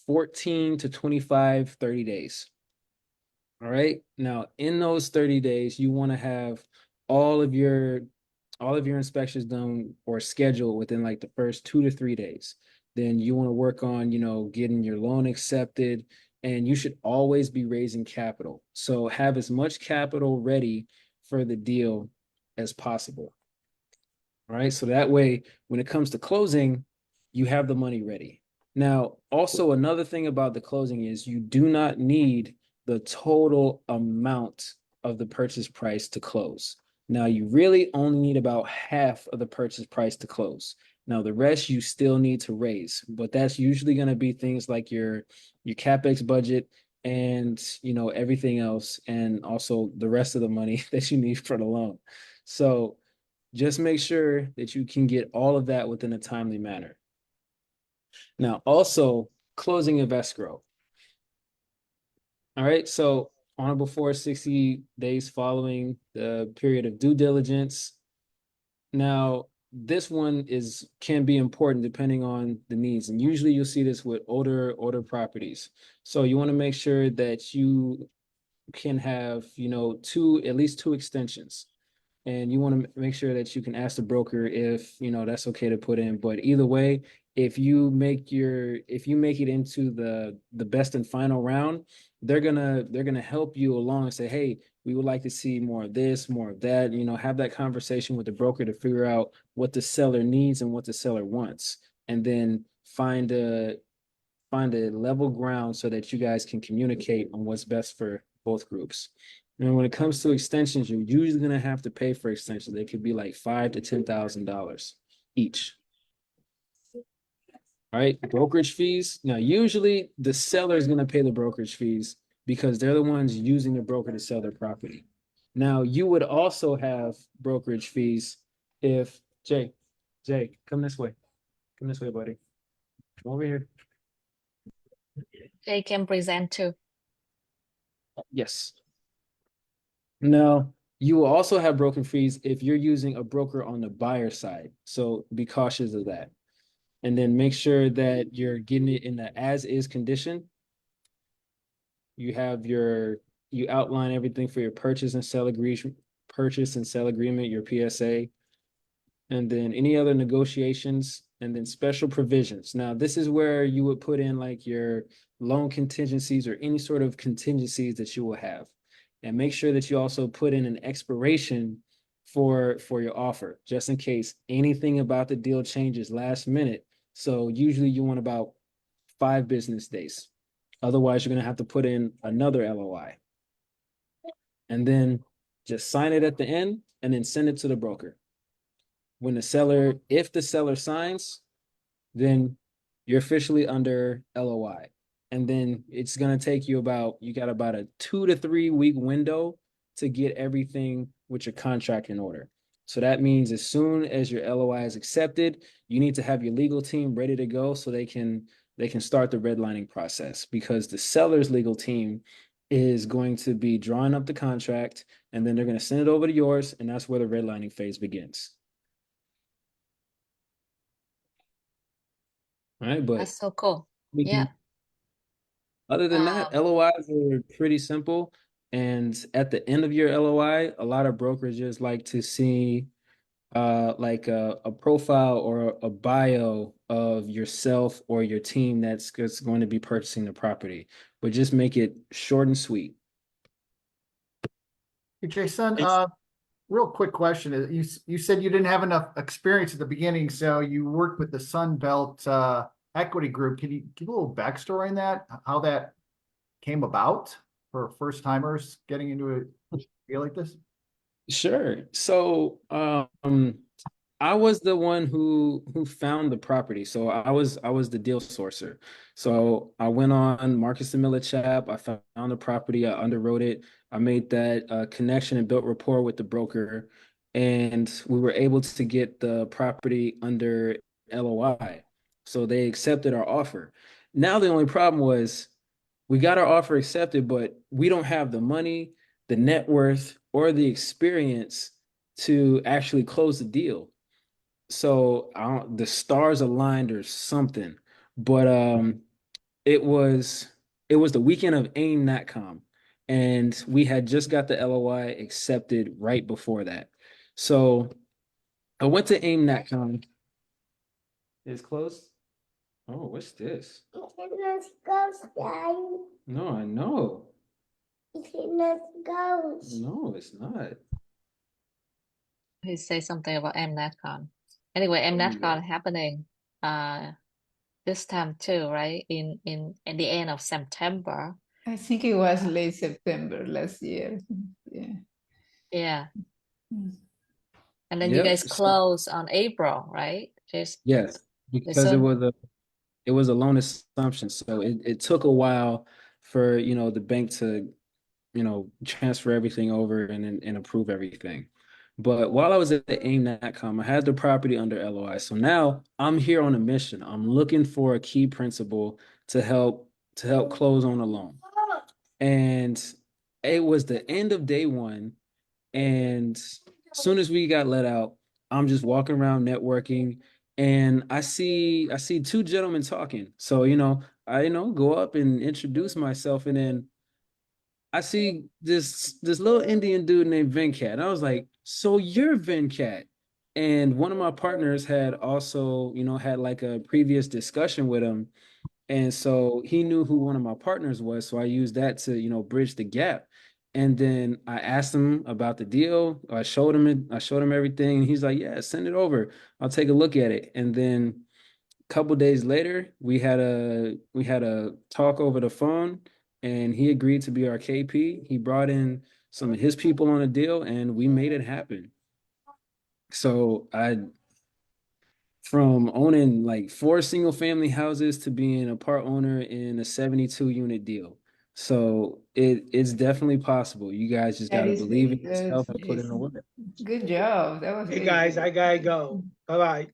H: 14 to 25, 30 days. All right. Now, in those 30 days, you want to have all of your inspections done or scheduled within like the first 2 to 3 days. Then you want to work on, getting your loan accepted, and you should always be raising capital. So have as much capital ready for the deal as possible. All right. So that way, when it comes to closing, you have the money ready. Now, also another thing about the closing is you do not need the total amount of the purchase price to close. Now, you really only need about half of the purchase price to close. Now, the rest you still need to raise, but that's usually going to be things like your CapEx budget and everything else, and also the rest of the money that you need for the loan. So just make sure that you can get all of that within a timely manner. Now, also closing of escrow. All right, so on or before 60 days following the period of due diligence. Now, this one can be important depending on the needs, and usually you'll see this with older properties. So you want to make sure that you can have at least two extensions, and you want to make sure that you can ask the broker if that's okay to put in. But either way, if you make it into the best and final round, they're gonna help you along and say, hey, we would like to see more of this, more of that. Have that conversation with the broker to figure out what the seller needs and what the seller wants, and then find a level ground so that you guys can communicate on what's best for both groups. And when it comes to extensions, you're usually going to have to pay for extensions. They could be like $5,000 to $10,000 each. All right, brokerage fees. Now, usually the seller is going to pay the brokerage fees because they're the ones using the broker to sell their property. Now, you would also have brokerage fees if Jay, come this way. Come this way, buddy. Come over here.
A: They can present too.
H: Yes. Now, you will also have broker fees if you're using a broker on the buyer side. So be cautious of that. And then make sure that you're getting it in the as-is condition. You outline everything for your purchase and sell agreement, your PSA. And then any other negotiations and then special provisions. Now, this is where you would put in like your loan contingencies or any sort of contingencies that you will have. And make sure that you also put in an expiration for your offer, just in case anything about the deal changes last minute. So usually you want about 5 business days. Otherwise, you're going to have to put in another LOI. And then just sign it at the end and then send it to the broker. If the seller signs, then you're officially under LOI. And then it's going to take you you got about a 2 to 3 week window to get everything with your contract in order. So that means as soon as your LOI is accepted, you need to have your legal team ready to go so they can start the redlining process, because the seller's legal team is going to be drawing up the contract, and then they're going to send it over to yours, and that's where the redlining phase begins. All right, but
A: That's so cool.
H: we
A: Yeah.
H: can, other than that, LOIs are pretty simple. And at the end of your LOI, a lot of brokerages like to see like a profile or a bio of yourself or your team that's going to be purchasing the property, but just make it short and sweet.
C: Hey, Jason,
H: It's-
C: real quick question. You said you didn't have enough experience at the beginning, so you worked with the Sun Belt Equity Group. Can you give a little backstory on that? How that came about for first timers getting into a deal like this?
H: Sure. So, I was the one who found the property. So I was the deal sourcer. So I went on Marcus and Miller Chap. I found the property. I underwrote it. I made that connection and built rapport with the broker, and we were able to get the property under LOI. So they accepted our offer. Now the only problem was we got our offer accepted, but we don't have the money, the net worth, or the experience to actually close the deal. So the stars aligned or something, but it was the weekend of AIM NatCom, and we had just got the LOI accepted right before that. So I went to AIM NatCom. It's closed. Oh, what's this?
I: Let's go, Daddy.
H: No, I know.
I: Let's go.
H: No, it's not.
A: He say something about MNetCon. Anyway,
H: Oh,
A: MNetCon happening this time too, right? In at the end of September.
G: I think it was late September last year. Yeah.
A: Yeah.
G: Mm.
A: And then you
H: Yep.
A: guys close on April, right? Just
H: Yes, because
A: soon.
H: it was a loan assumption. So it took a while for, the bank to, transfer everything over and approve everything. But while I was at the AIM.com, I had the property under LOI. So now I'm here on a mission. I'm looking for a key principal to help close on a loan. And it was the end of day one. And as soon as we got let out, I'm just walking around networking, and I see 2 gentlemen talking. So, I go up and introduce myself, and then I see this little Indian dude named Venkat. And I was like, "So you're Venkat?" And one of my partners had also, had like a previous discussion with him, and so he knew who one of my partners was. So I used that to, bridge the gap. And then I asked him about the deal. I showed him it. I showed him everything. And he's like, "Yeah, send it over. I'll take a look at it." And then a couple days later, we had a talk over the phone, and he agreed to be our KP. He brought in some of his people on a deal, and we made it happen. So from owning like 4 single family houses to being a part owner in a 72 unit deal. So it's definitely possible. You guys just got
G: That
H: to
G: is
H: believe
G: very
H: in
G: good,
H: yourself and put in the
G: Jason.
H: work.
G: Good job. That was
D: Hey,
G: very
D: guys,
G: good.
D: I gotta go. Bye-bye.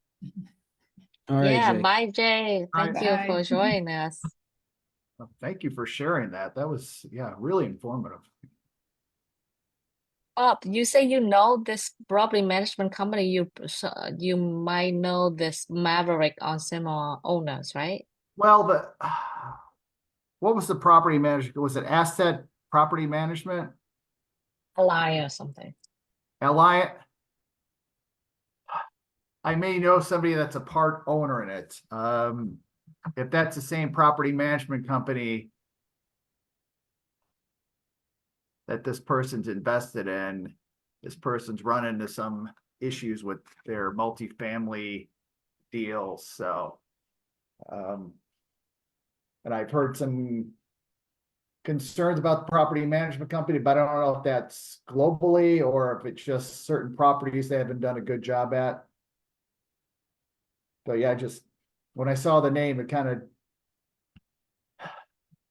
H: All right,
A: Yeah,
H: Jay.
A: bye Jay. Thank you
G: Bye.
A: for joining us.
C: Thank you for sharing that. That was, yeah, really informative.
A: Bob, you say you know this property management company. You might know this Maverick Ensemble owners, right?
C: Well, what was the property management? Was it Asset Property Management?
A: Ally or something.
C: Alliant? I may know somebody that's a part owner in it. If that's the same property management company that this person's invested in, this person's run into some issues with their multifamily deals, so. And I've heard some concerns about the property management company, but I don't know if that's globally or if it's just certain properties they haven't done a good job at. But yeah, just when I saw the name, it kind of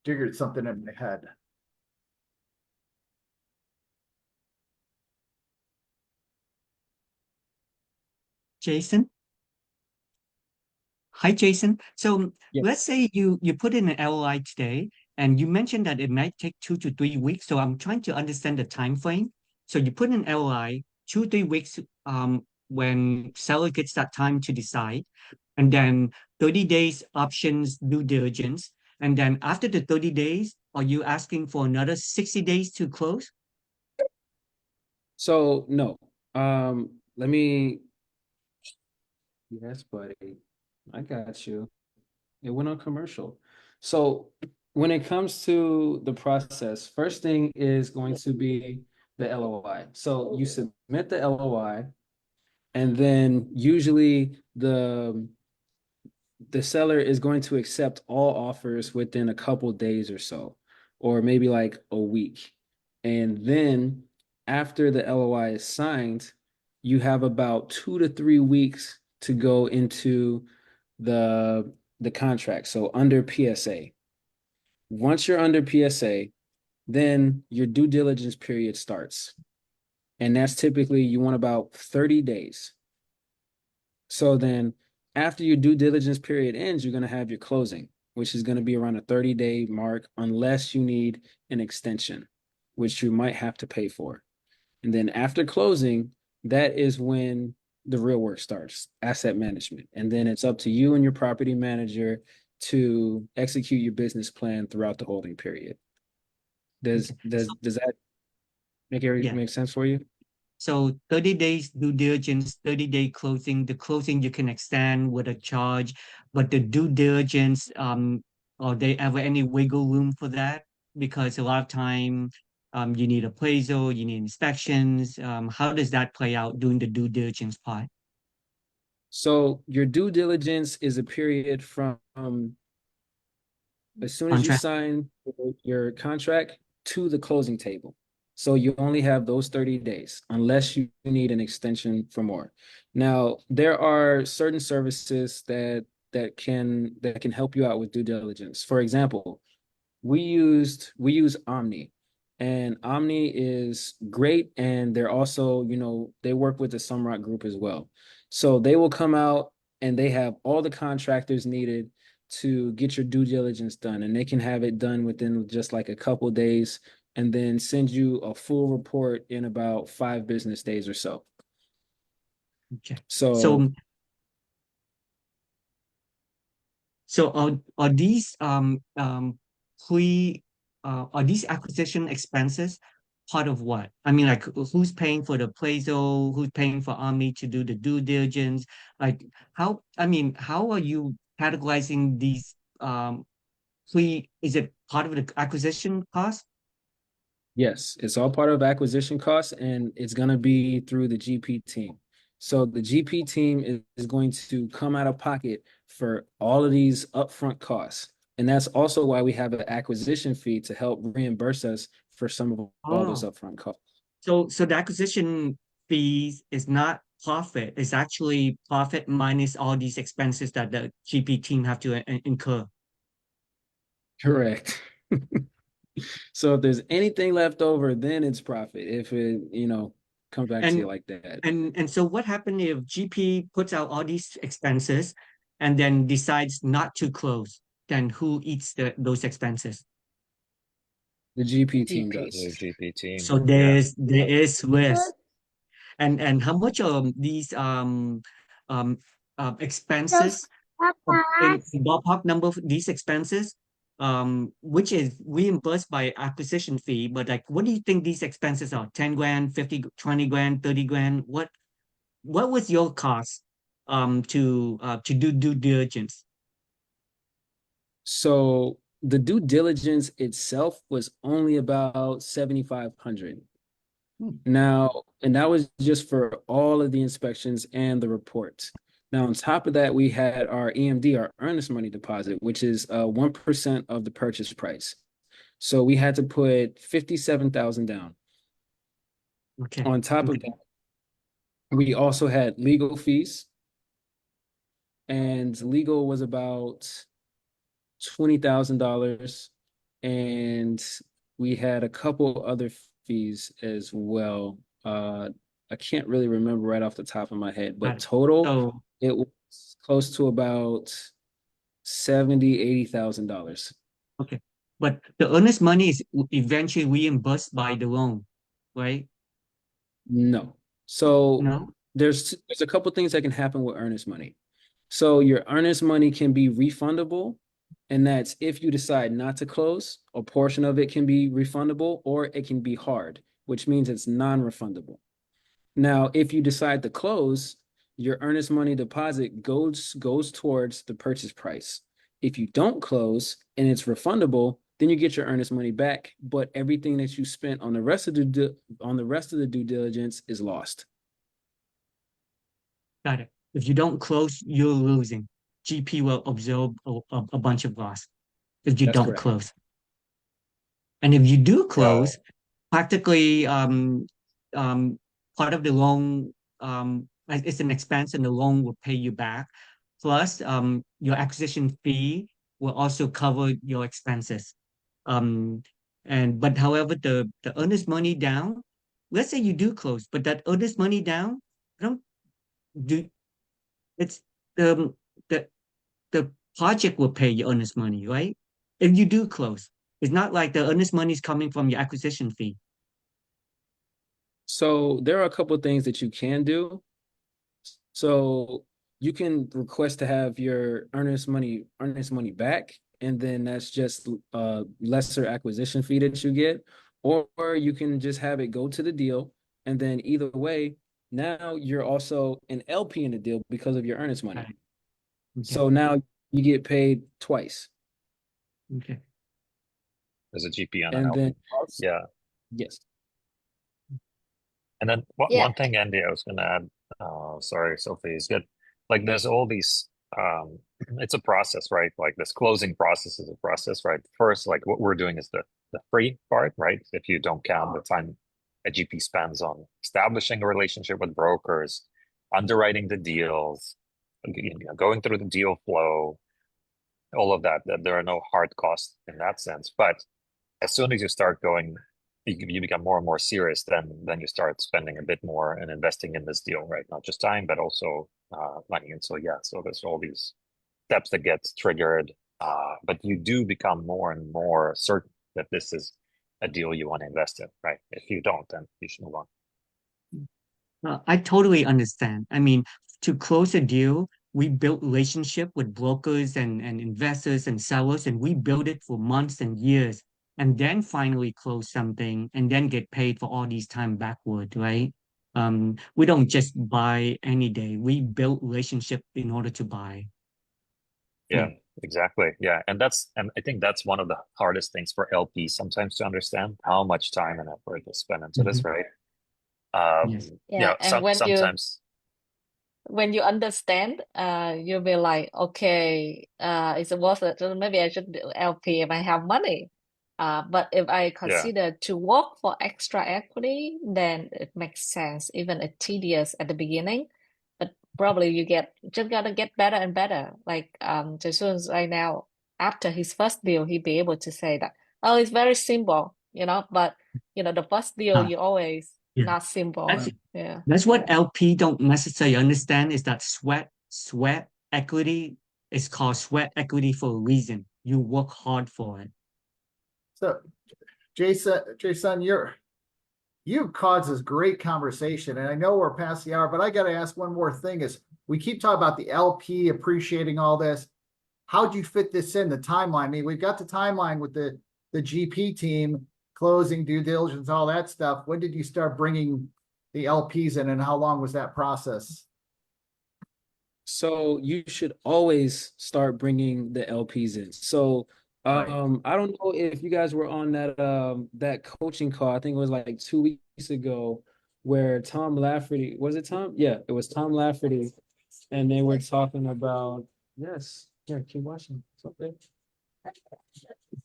C: jiggered something in my head.
E: Jason? Hi, Jason. So
H: Yeah.
E: let's say you put in an LOI today, and you mentioned that it might take 2 to 3 weeks. So I'm trying to understand the time frame. So you put in LOI 2 3 weeks when seller gets that time to decide, and then 30 days options due diligence, and then after the 30 days, are you asking for another 60 days to close?
H: So no. Let me. Yes, buddy. I got you. It went on commercial. So when it comes to the process, first thing is going to be the LOI. So you submit the LOI, and then usually the seller is going to accept all offers within a couple days or so, or maybe like a week. And then after the LOI is signed, you have about 2 to 3 weeks to go into the contract. So under PSA. Once you're under PSA, then your due diligence period starts. And that's typically you want about 30 days. So then after your due diligence period ends, you're going to have your closing, which is going to be around a 30-day mark, unless you need an extension, which you might have to pay for. And then after closing, that is when the real work starts, asset management. And then it's up to you and your property manager to execute your business plan throughout the holding period. Does that
E: Yeah.
H: make sense for you?
E: So 30 days due diligence, 30-day closing. The closing you can extend with a charge, but the due diligence, are there ever any wiggle room for that? Because a lot of time, you need appraisal, you need inspections. How does that play out during the due diligence part?
H: So your due diligence is a period from as soon as you
E: Contract.
H: sign your contract to the closing table. So you only have those 30 days unless you need an extension for more. Now, there are certain services that can help you out with due diligence. For example, we use Omni, and Omni is great, and they're also, they work with the Sumrock Group as well. So they will come out and they have all the contractors needed to get your due diligence done, and they can have it done within just like a couple days, and then send you a full report in about 5 business days or so.
E: Okay.
H: So
E: So So are these pre are these acquisition expenses part of what? I mean, like who's paying for the appraisal, who's paying for Omni to do the due diligence? Like how are you categorizing these is it part of the acquisition cost?
H: yes, it's all part of acquisition costs, and it's going to be through the GP team. So the GP team is going to come out of pocket for all of these upfront costs. And that's also why we have an acquisition fee to help reimburse us for some of all those
E: Oh,
H: upfront costs.
E: so the acquisition fees is not profit, it's actually profit minus all these expenses that the GP team have to incur.
H: Correct. So if there's anything left over, then it's profit. If it, comes back to
E: And
H: you like that.
E: and so what happened if GP puts out all these expenses and then decides not to close? Then who eats those expenses?
H: The GP team
A: GP.
H: does.
F: The GP team.
E: So
F: Yeah.
E: there is risk. And how much of these um expenses
I: Papa,
E: in ballpark number of these expenses, which is reimbursed by acquisition fee, but like what do you think these expenses are? 10 grand, 50, 20 grand, 30 grand? What was your cost to do due diligence?
H: So the due diligence itself was only about 7,500. Now, and that was just for all of the inspections and the reports. Now, on top of that, we had our EMD, our earnest money deposit, which is 1% of the purchase price. So we had to put 57,000 down.
E: Okay.
H: On top of that, we also had legal fees, and legal was about $20,000, and we had a couple other fees as well. I can't really remember right off the top of my head, but total
E: So,
H: it was close to about $80,000.
E: okay. But the earnest money is eventually reimbursed by the loan, right?
H: No. So
E: No?
H: there's a couple things that can happen with earnest money. So your earnest money can be refundable, and that's if you decide not to close, a portion of it can be refundable, or it can be hard, which means it's non-refundable. Now, if you decide to close, your earnest money deposit goes towards the purchase price. If you don't close and it's refundable, then you get your earnest money back, but everything that you spent on the rest of the due diligence is lost.
E: Got it. If you don't close, you're losing. GP will absorb a bunch of loss if you
H: That's
E: don't
H: correct.
E: close. And if you do
F: Yeah.
E: close, practically part of the loan it's an expense and the loan will pay you back. Plus, your acquisition fee will also cover your expenses. Um, but however, the earnest money down, let's say you do close, but that earnest money down, don't do it's the the the project will pay your earnest money, right? If you do close, it's not like the earnest money is coming from your acquisition fee.
H: So there are a couple of things that you can do. So you can request to have your earnest money back, and then that's just a lesser acquisition fee that you get, or you can just have it go to the deal, and then either way, now you're also an LP in the deal because of your earnest money.
E: Right. Okay.
H: So now you get paid twice.
E: Okay.
F: There's a GP on an
H: And
F: LP.
H: then also,
F: Yeah.
H: yes.
F: And then
A: Yeah.
F: one thing, Andy, I was gonna add, sorry, Sophie, is good. Like there's all these, it's a process, right? Like this closing process is a process, right? First, like what we're doing is the free part, right? If you don't count the time a GP spends on establishing a relationship with brokers, underwriting the deals, going through the deal flow, all of that, that there are no hard costs in that sense. But as soon as you start going, you become more and more serious, then you start spending a bit more and investing in this deal, right? Not just time, but also money. And so yeah, so there's all these steps that get triggered, but you do become more and more certain that this is a deal you want to invest in, right? If you don't, then you should move on.
E: I totally understand. I mean, to close a deal, we built relationship with brokers and investors and sellers, and we build it for months and years, and then finally close something and then get paid for all these time backward, right? We don't just buy any day. We build relationship in order to buy.
F: Yeah, exactly. Yeah. And I think that's one of the hardest things for LPs sometimes to understand how much time and effort they spend into this, right?
E: Yes.
A: Yeah, and
F: sometimes
A: when you understand, you'll be like, okay, it's worth it. So maybe I should do LP if I have money. But if I consider to work for extra equity, then it makes sense, even it's tedious at the beginning. But probably you just gotta get better and better. Like Jason right now, after his first deal, he'd be able to say that, oh, it's very simple, but the first deal
E: Ah,
A: you always
E: yeah.
A: not simple.
E: That's
A: Yeah.
E: That's what LP don't necessarily understand is that sweat equity is called sweat equity for a reason. You work hard for it.
C: So Jason, you've caused this great conversation, and I know we're past the hour, but I got to ask one more thing is we keep talking about the LP appreciating all this. How'd you fit this in the timeline? I mean, we've got the timeline with the GP team closing, due diligence, all that stuff. When did you start bringing the LPs in, and how long was that process?
H: So you should always start bringing the LPs in. So
C: Right.
H: I don't know if you guys were on that coaching call. I think it was like 2 weeks ago where Tom Lafferty, was it Tom? Yeah, it was Tom Lafferty. And they were talking about, yes, here, keep watching. It's okay.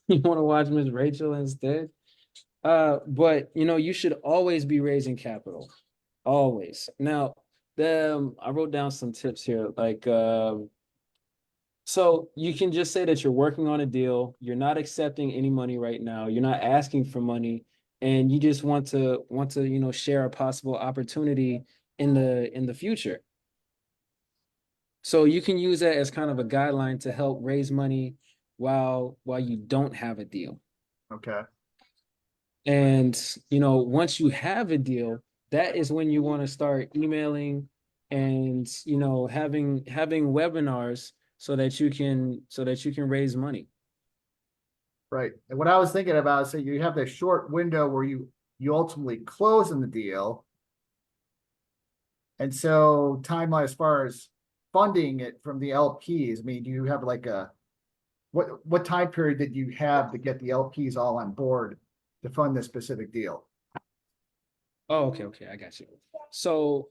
H: You want to watch Miss Rachel instead? But you should always be raising capital. Always. Now, I wrote down some tips here, like so you can just say that you're working on a deal, you're not accepting any money right now, you're not asking for money, and you just want to share a possible opportunity in the future. So you can use that as kind of a guideline to help raise money while you don't have a deal.
C: Okay.
H: And once you have a deal, that is when you want to start emailing and having webinars so that you can raise money.
C: Right. And what I was thinking about is, so you have this short window where you ultimately close in the deal. And so timeline as far as funding it from the LPs, I mean, do you have like what time period did you have to get the LPs all on board to fund this specific deal?
H: Oh, okay, I got you. So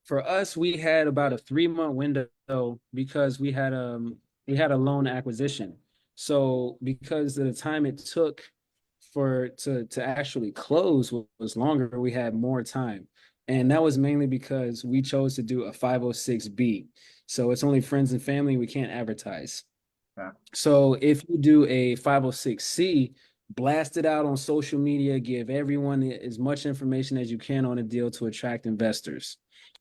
H: for us, we had about a 3-month window because we had a loan acquisition. So because of the time it took to actually close was longer, we had more time. And that was mainly because we chose to do a 506B. So it's only friends and family, we can't advertise.
C: Yeah.
H: So if you do a 506C, blast it out on social media, give everyone as much information as you can on a deal to attract investors.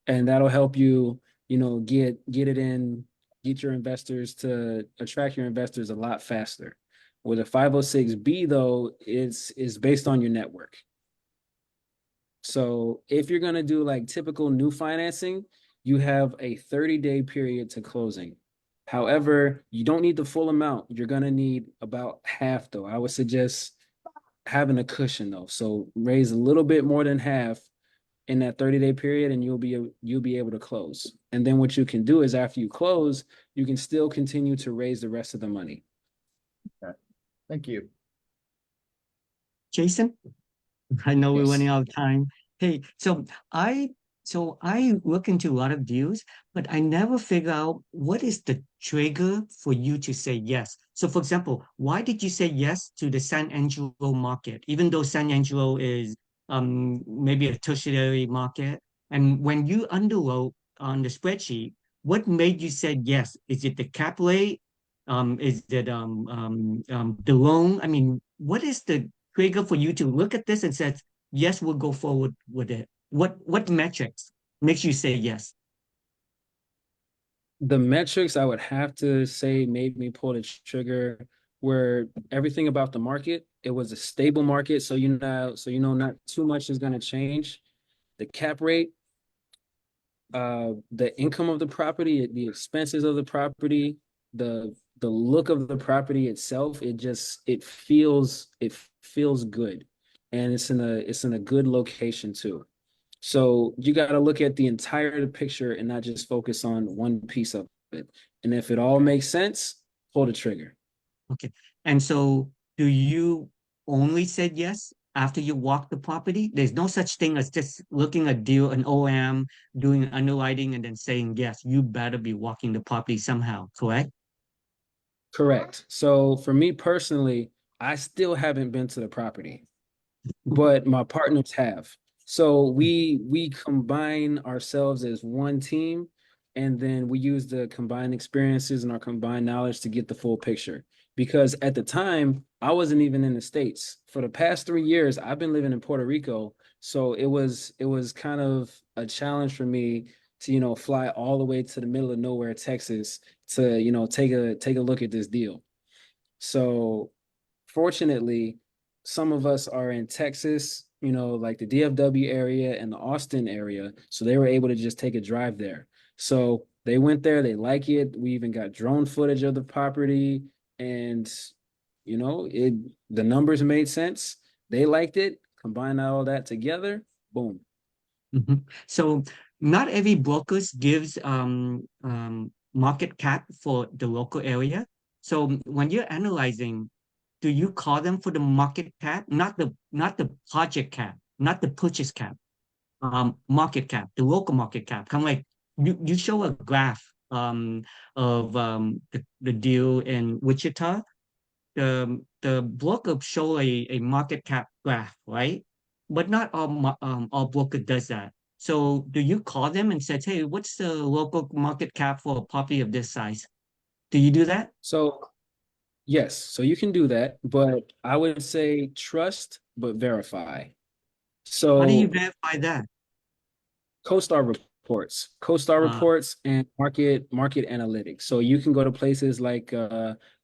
H: And that'll help you, get your investors to attract your investors a lot faster. With a 506B though, it's based on your network. So if you're gonna do like typical new financing, you have a 30-day period to closing. However, you don't need the full amount. You're gonna need about half though. I would suggest having a cushion though. So raise a little bit more than half in that 30-day period and you'll be able to close. And then what you can do is after you close, you can still continue to raise the rest of the money.
C: Okay. Thank you.
E: Jason? I know we're
B: Yes.
E: running out of time. Hey, so I look into a lot of deals, but I never figure out what is the trigger for you to say yes. So for example, why did you say yes to the San Angelo market, even though San Angelo is maybe a tertiary market? And when you underwrote on the spreadsheet, what made you say yes? Is it the cap rate? Is it the loan? I mean, what is the trigger for you to look at this and says, yes, we'll go forward with it? What metrics makes you say yes?
H: The metrics I would have to say made me pull the trigger were everything about the market. It was a stable market, so not too much is going to change. The cap rate, the income of the property, the expenses of the property, the look of the property itself. It feels good, and it's in a good location too. So you got to look at the entire picture and not just focus on one piece of it. And if it all makes sense, pull the trigger.
E: Okay. And so do you only said yes after you walk the property? There's no such thing as just looking at deal, an OM, doing underwriting, and then saying yes. You better be walking the property somehow, correct?
H: Correct. So for me personally, I still haven't been to the property, but my partners have. So we combine ourselves as one team, and then we use the combined experiences and our combined knowledge to get the full picture. Because at the time, I wasn't even in the States. For the past 3 years, I've been living in Puerto Rico. So it was kind of a challenge for me to, fly all the way to the middle of nowhere, Texas, to, take a look at this deal. So fortunately, some of us are in Texas, like the DFW area and the Austin area. So they were able to just take a drive there. So they went there, they like it. We even got drone footage of the property, and the numbers made sense. They liked it. Combine all that together, boom.
E: So not every brokers gives market cap for the local area. So when you're analyzing, do you call them for the market cap, not the project cap, not the purchase cap, market cap, the local market cap? Kind of like you show a graph of the deal in Wichita. The broker show a market cap graph, right? But not all broker does that. So do you call them and say, hey, what's the local market cap for a property of this size? Do you do that?
H: So yes, so you can do that, but I would say trust but verify.
E: How do you
H: So
E: verify that?
H: CoStar
E: Uh,
H: reports and market analytics. So you can go to places like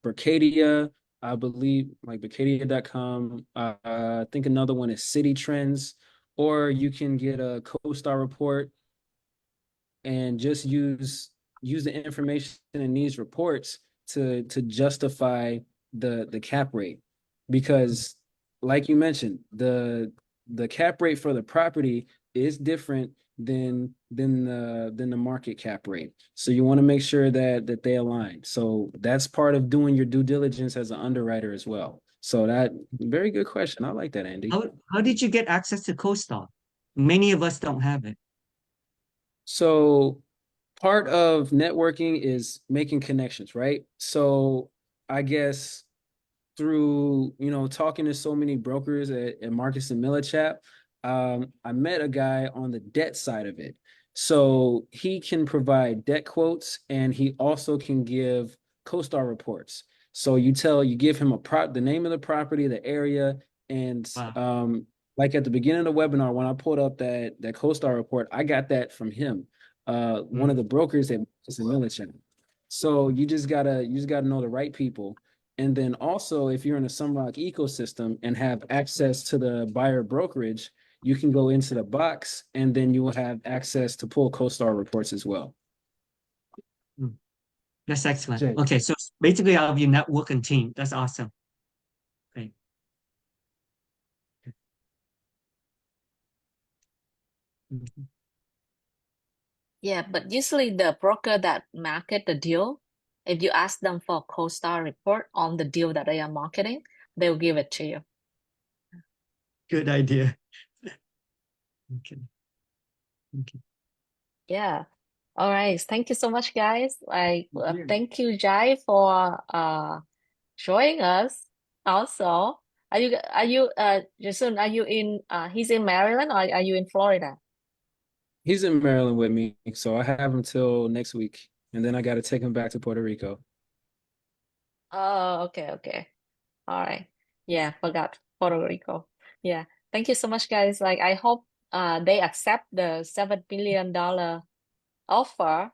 H: Berkadia, I believe, like Berkadia.com. I think another one is City Trends, or you can get a CoStar report and just use the information in these reports to justify the cap rate. Because like you mentioned, the cap rate for the property is different than the market cap rate. So you want to make sure that they align. So that's part of doing your due diligence as an underwriter as well. So that very good question. I like that, Andy.
E: how did you get access to CoStar? Many of us don't have it.
H: So part of networking is making connections, right? So I guess through, talking to so many brokers at Marcus and Millichap, I met a guy on the debt side of it. So he can provide debt quotes and he also can give CoStar reports. So you give him the name of the property, the area, and
E: Wow.
H: like at the beginning of the webinar, when I pulled up that CoStar report, I got that from him, one of the brokers at Marcus and Millichap. So you just gotta know the right people. And then also, if you're in a Sunrock ecosystem and have access to the buyer brokerage, you can go into the box and then you will have access to pull CoStar reports as well.
E: That's excellent.
H: Jay.
E: Okay, so basically I'll be networking team. That's awesome. Great. Mhm.
A: Yeah, but usually the broker that market the deal, if you ask them for a CoStar report on the deal that they are marketing, they'll give it to you.
E: Good idea. Okay. Okay.
A: Yeah. All right. Thank you so much, guys.
E: Yeah.
A: Thank you, Jai, for joining us. Also, Jason, are you in he's in Maryland or are you in Florida?
H: He's in Maryland with me, so I have him till next week, and then I got to take him back to Puerto Rico.
A: Oh, okay. All right. Yeah, forgot Puerto Rico. Yeah. Thank you so much, guys. Like I hope they accept the $7 billion offer.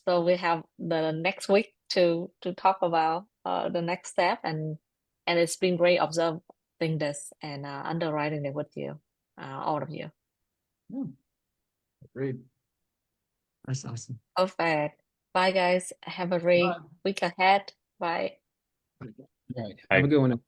A: So we have the next week to talk about the next step, and it's been great observing this and underwriting it with you, all of you.
C: Agreed.
E: That's awesome.
A: Perfect. Bye, guys. Have a great
C: Bye.
A: week ahead. Bye.
H: All right.
F: Hi.
H: Have a good one.